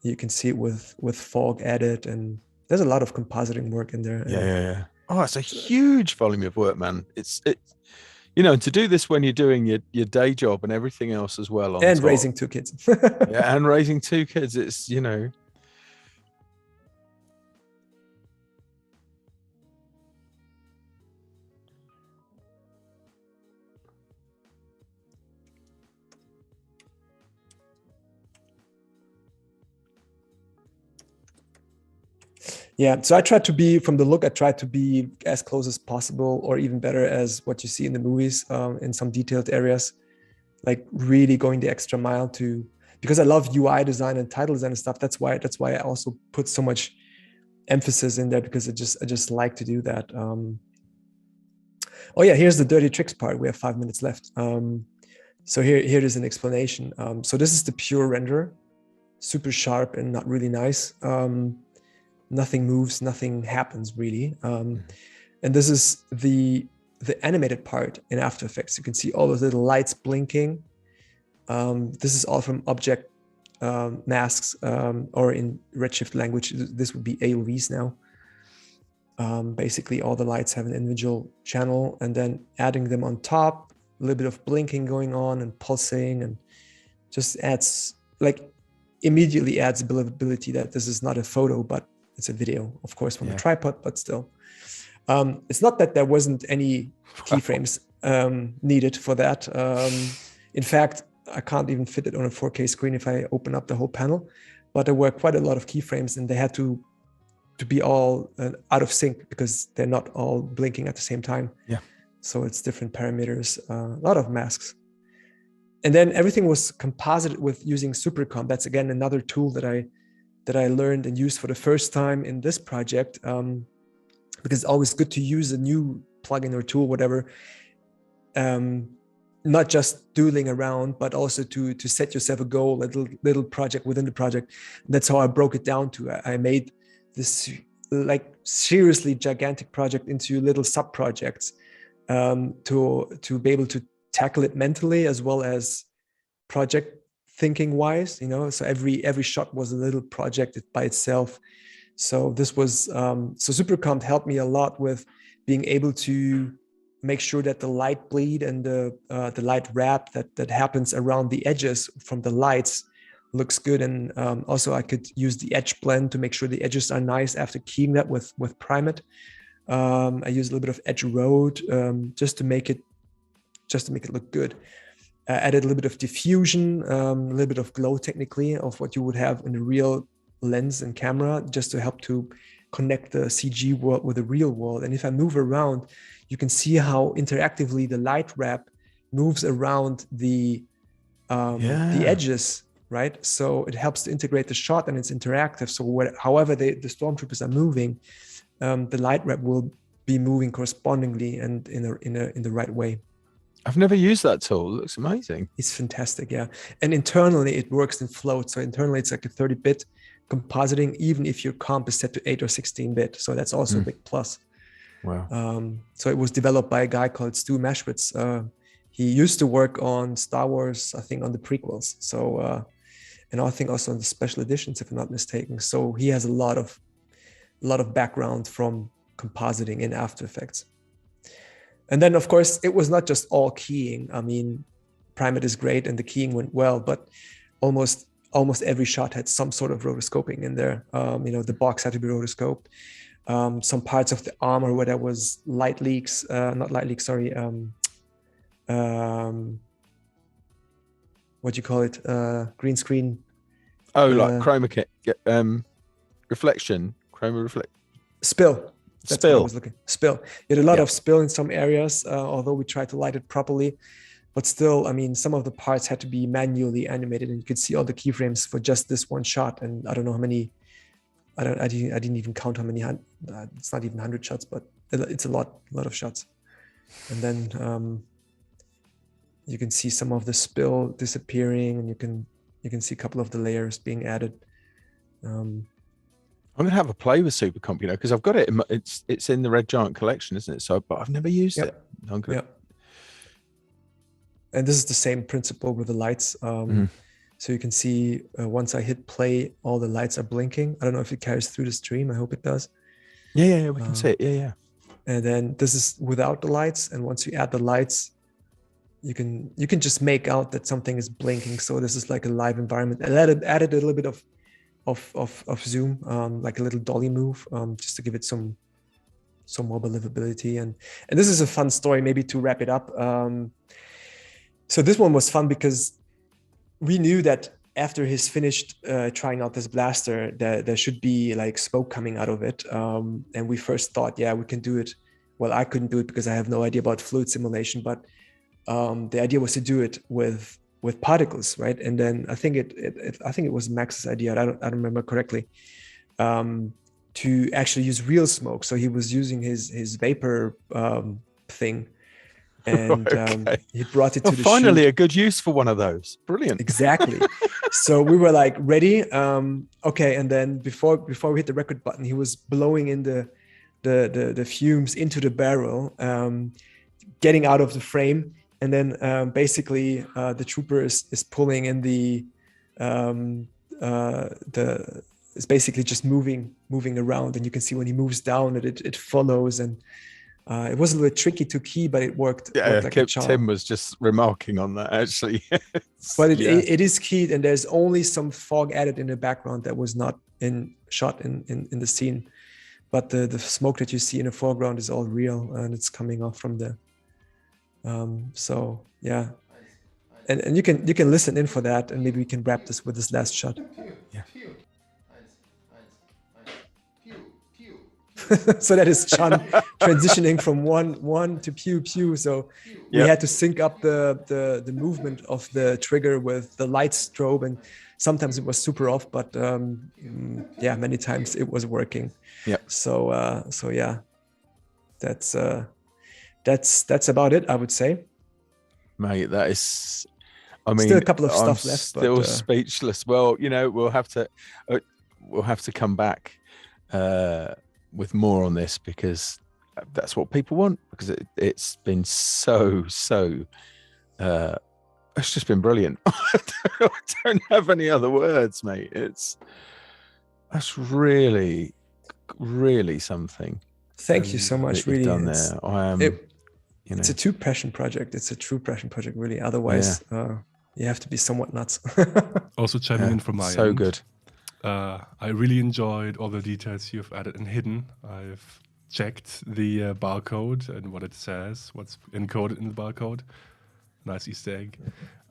you can see it with fog added, and there's a lot of compositing work in there. Yeah. Oh, it's a huge volume of work, man. It's to do this when you're doing your day job and everything else as well, and raising 2 kids. And raising 2 kids. It's Yeah, so I tried to be, from the look, I tried to be as close as possible, or even better as what you see in the movies, in some detailed areas, like really going the extra mile because I love UI design and title design and stuff. That's why I also put so much emphasis in there, because I just like to do that. Oh yeah, here's the dirty tricks part. We have 5 minutes left. So here is an explanation. So this is the pure render, super sharp and not really nice. Nothing moves, nothing happens really. And this is the animated part in After Effects. You can see all those little lights blinking. This is all from object masks, or in Redshift language, this would be AOVs now. Basically, all the lights have an individual channel, and then adding them on top, a little bit of blinking going on and pulsing, and just adds, like, immediately adds believability that this is not a photo, but it's a video, of course, from a tripod, but still. It's not that there wasn't any keyframes needed for that. In fact, I can't even fit it on a 4K screen if I open up the whole panel, but there were quite a lot of keyframes, and they had to be all out of sync because they're not all blinking at the same time. Yeah. So it's different parameters, a lot of masks. And then everything was composited with using SuperComp. That's again another tool that I learned and used for the first time in this project, because it's always good to use a new plugin or tool, whatever, not just doodling around, but also to set yourself a goal, a little project within the project. That's how I broke it down to. I made this like seriously gigantic project into little sub projects, to be able to tackle it mentally as well as project thinking wise, so every shot was a little project by itself. So this was so SuperComp helped me a lot with being able to make sure that the light bleed and the light wrap that happens around the edges from the lights looks good. And also I could use the edge blend to make sure the edges are nice after keying that with Primate. I use a little bit of edge road just to make it look good. Added a little bit of diffusion, a little bit of glow technically of what you would have in a real lens and camera, just to help to connect the CG world with the real world. And if I move around, you can see how interactively the light wrap moves around the edges, right? So it helps to integrate the shot, and it's interactive. So however the stormtroopers are moving, the light wrap will be moving correspondingly and in the right way. I've never used that tool. It looks amazing. It's fantastic, yeah. And internally, it works in float. So internally, it's like a 30-bit compositing, even if your comp is set to 8 or 16-bit. So that's also a big plus. Wow. So it was developed by a guy called Stu Maschwitz. He used to work on Star Wars, I think, on the prequels. So, and I think also on the special editions, if I'm not mistaken. So he has a lot of background from compositing in After Effects. And then, of course, it was not just all keying. I mean, Primate is great and the keying went well, but almost every shot had some sort of rotoscoping in there. The box had to be rotoscoped. Some parts of the armor where there was light leaks, not light leaks, sorry. What do you call it? Green screen. Oh, like chroma kit, reflection, chroma reflect. Spill. That's Spill. what I was looking. Spill. You had a lot of spill in some areas, although we tried to light it properly. But still, I mean, some of the parts had to be manually animated, and you could see all the keyframes for just this one shot. And I don't know how many. I didn't even count how many. It's not even 100 shots, but it's a lot of shots. And then you can see some of the spill disappearing, and you can see a couple of the layers being added. I'm gonna have a play with SuperComp, because I've got it. It's in the Red Giant collection, isn't it? So, but I've never used it. I'm gonna... And this is the same principle with the lights. So you can see once I hit play, all the lights are blinking. I don't know if it carries through the stream. I hope it does. Yeah, we can see it. Yeah. And then this is without the lights. And once you add the lights, you can just make out that something is blinking. So this is like a live environment. And added a little bit of zoom, like a little dolly move, just to give it some more believability. And this is a fun story, maybe to wrap it up. So this one was fun because we knew that after he's finished trying out this blaster, there should be like smoke coming out of it. And we first thought, we can do it. Well, I couldn't do it because I have no idea about fluid simulation, but the idea was to do it with particles, right? And then I think it was Max's idea. I don't remember correctly. To actually use real smoke. So he was using his vapor thing. And he brought it to the finally shoot. A good use for one of those. Brilliant. Exactly. So we were like ready. Okay. And then before we hit the record button, he was blowing in the fumes into the barrel, getting out of the frame. And then basically the trooper is pulling in the it's basically just moving around, and you can see when he moves down it follows, and it was a little bit tricky to key, but it worked. Yeah, worked like a charm. Tim was just remarking on that actually. But it is keyed, and there's only some fog added in the background that was not shot in the scene. But the smoke that you see in the foreground is all real, and it's coming off from the. So yeah, and you can listen in for that, and maybe we can wrap this with this last shot. Yeah. So that is John transitioning from one to pew pew. So we had to sync up the movement of the trigger with the light strobe, and sometimes it was super off, but yeah, many times it was working. Yeah. So yeah, that's about it, I would say. Mate, that is. I mean, still a couple of stuff I'm left. Still but, speechless. Well, you know, we'll have to come back with more on this, because that's what people want. Because it's been so. It's just been brilliant. I don't have any other words, mate. That's really something. Thank you so much. Really, done there. I am. It's a true passion project. It's a true passion project, really. Otherwise, you have to be somewhat nuts. Also chiming in from my end. So good. I really enjoyed all the details you've added and hidden. I've checked the barcode and what it says, what's encoded in the barcode. Nice Easter egg.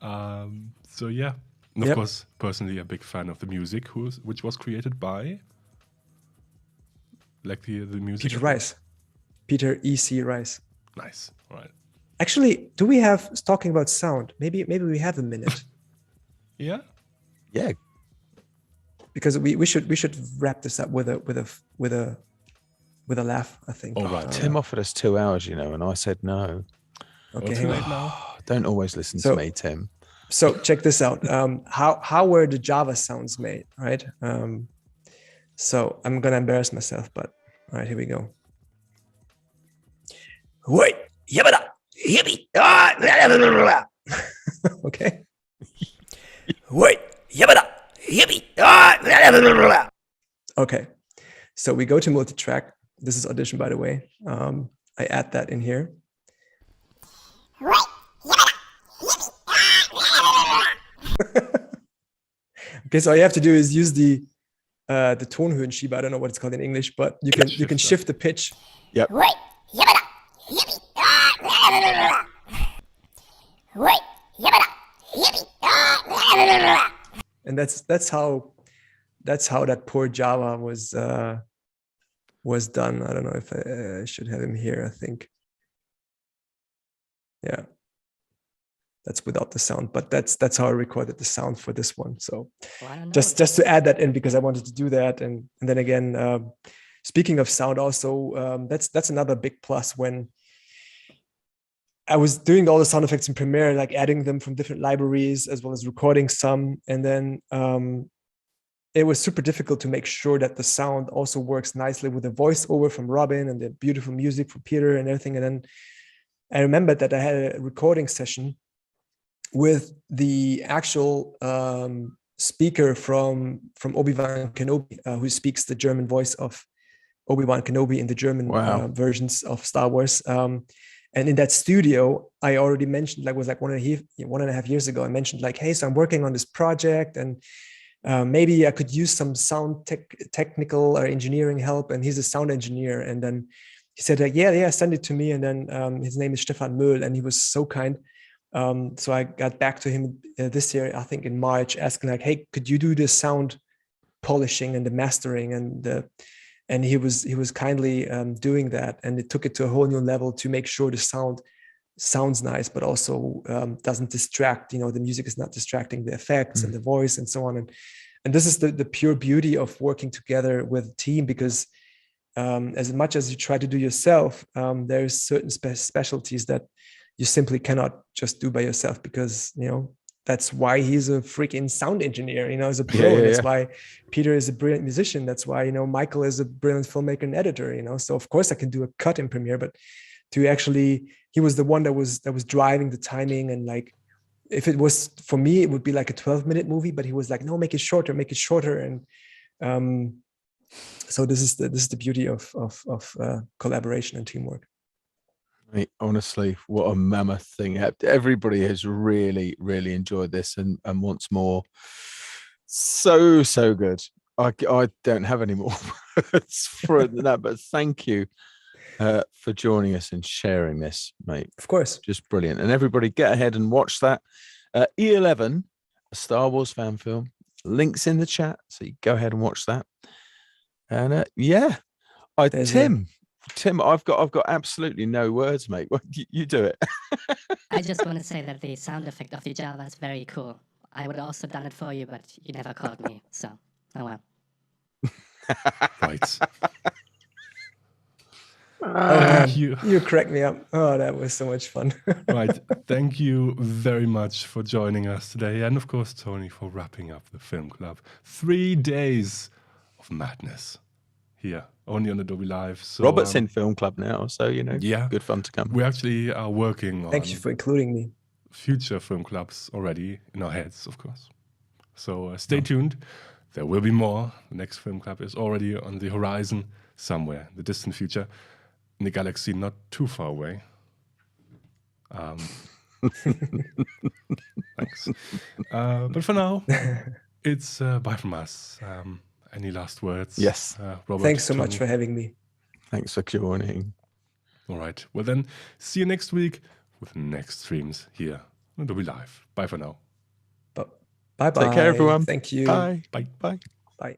So yeah, and of course, personally, a big fan of the music, which was created by, like the music. Peter Rice, Peter E.C. Rice. Nice. All right. Actually, do we have talking about sound? Maybe we have a minute. Yeah. Yeah. Because we should wrap this up with a laugh, I think. All right. Tim offered us 2 hours, you know, and I said no. Okay, hang on. Don't always listen to me, Tim. So check this out. How were the Java sounds made, right? So I'm gonna embarrass myself, but all right, here we go. Wait, yabba, yippee, okay. Wait, yabba, yippee, okay. So we go to multi-track. This is Audition, by the way. I add that in here. Okay, so all you have to do is use the Tonhöhenschieber. I don't know what it's called in English, but you can shift the pitch. Yep. And that's how that poor Java was done. I don't know if I should have him here. I think, yeah, that's without the sound, but that's how I recorded the sound for this one. So just to add that in, because I wanted to do that, and then again, speaking of sound, also that's another big plus. When I was doing all the sound effects in Premiere, like adding them from different libraries as well as recording some, and then it was super difficult to make sure that the sound also works nicely with the voiceover from Robin and the beautiful music from Peter and everything. And then I remembered that I had a recording session with the actual speaker from Obi-Wan Kenobi, who speaks the German voice of Obi-Wan Kenobi in the German versions of Star Wars. And in that studio, I already mentioned, like, was like 1.5 years ago, I mentioned like, hey, so I'm working on this project, and maybe I could use some sound technical or engineering help. And he's a sound engineer. And then he said, like, yeah, send it to me. And then his name is Stefan Möhl, and he was so kind. So I got back to him this year, I think in March, asking like, hey, could you do the sound polishing and the mastering and he was kindly doing that, and it took it to a whole new level to make sure the sound sounds nice, but also doesn't distract. You know, the music is not distracting the effects and the voice and so on. And this is the pure beauty of working together with a team, because as much as you try to do yourself, there's certain specialties that you simply cannot just do by yourself, because, you know, that's why he's a freaking sound engineer, you know, as a pro. Yeah. That's why Peter is a brilliant musician. That's why, you know, Michael is a brilliant filmmaker and editor, you know. So of course I can do a cut in Premiere, but to actually, he was the one that was driving the timing and like if it was for me, it would be like a 12-minute movie, but he was like, no, make it shorter, make it shorter. And so this is the beauty of collaboration and teamwork. Honestly, what a mammoth thing. Everybody has really, really enjoyed this and wants more. So good. I don't have any more words for that, but thank you for joining us and sharing this, mate. Of course. Just brilliant. And everybody get ahead and watch that. E-11, a Star Wars fan film. Links in the chat, so you go ahead and watch that. And Tim, I've got absolutely no words, mate. You do it. I just want to say that the sound effect of the Java is very cool. I would have also done it for you, but you never called me, so oh well. Right. Oh man, you cracked me up. Oh, that was so much fun. Right. Thank you very much for joining us today. And of course, Tony, for wrapping up the film club. 3 days of madness here, only on Adobe Live. So, Robert's in film club now, so, yeah, good fun to come. We actually are working on Thank you for including me. future film clubs already in our heads, of course. So stay tuned. There will be more. The next film club is already on the horizon somewhere in the distant future, in the galaxy not too far away. Thanks. But for now, it's bye from us. Any last words? Yes. Robert, Thanks so Tony? much for having me. Thanks for joining. All right. Well then, see you next week with next streams here on Adobe Live. Bye for now. Bye bye. Take care, everyone. Thank you. Bye. Bye. Bye. Bye.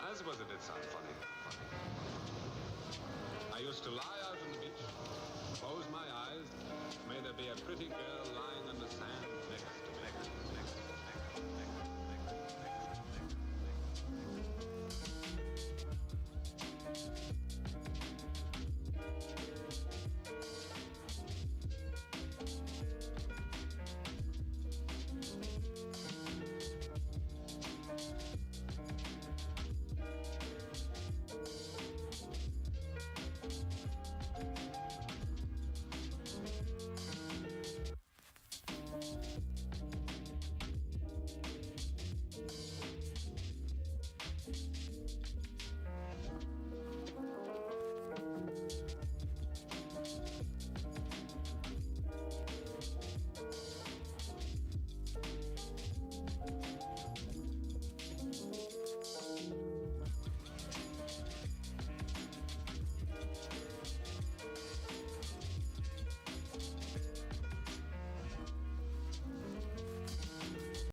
I suppose it did sound funny. I used to lie out on the beach, close my eyes, may there be a pretty girl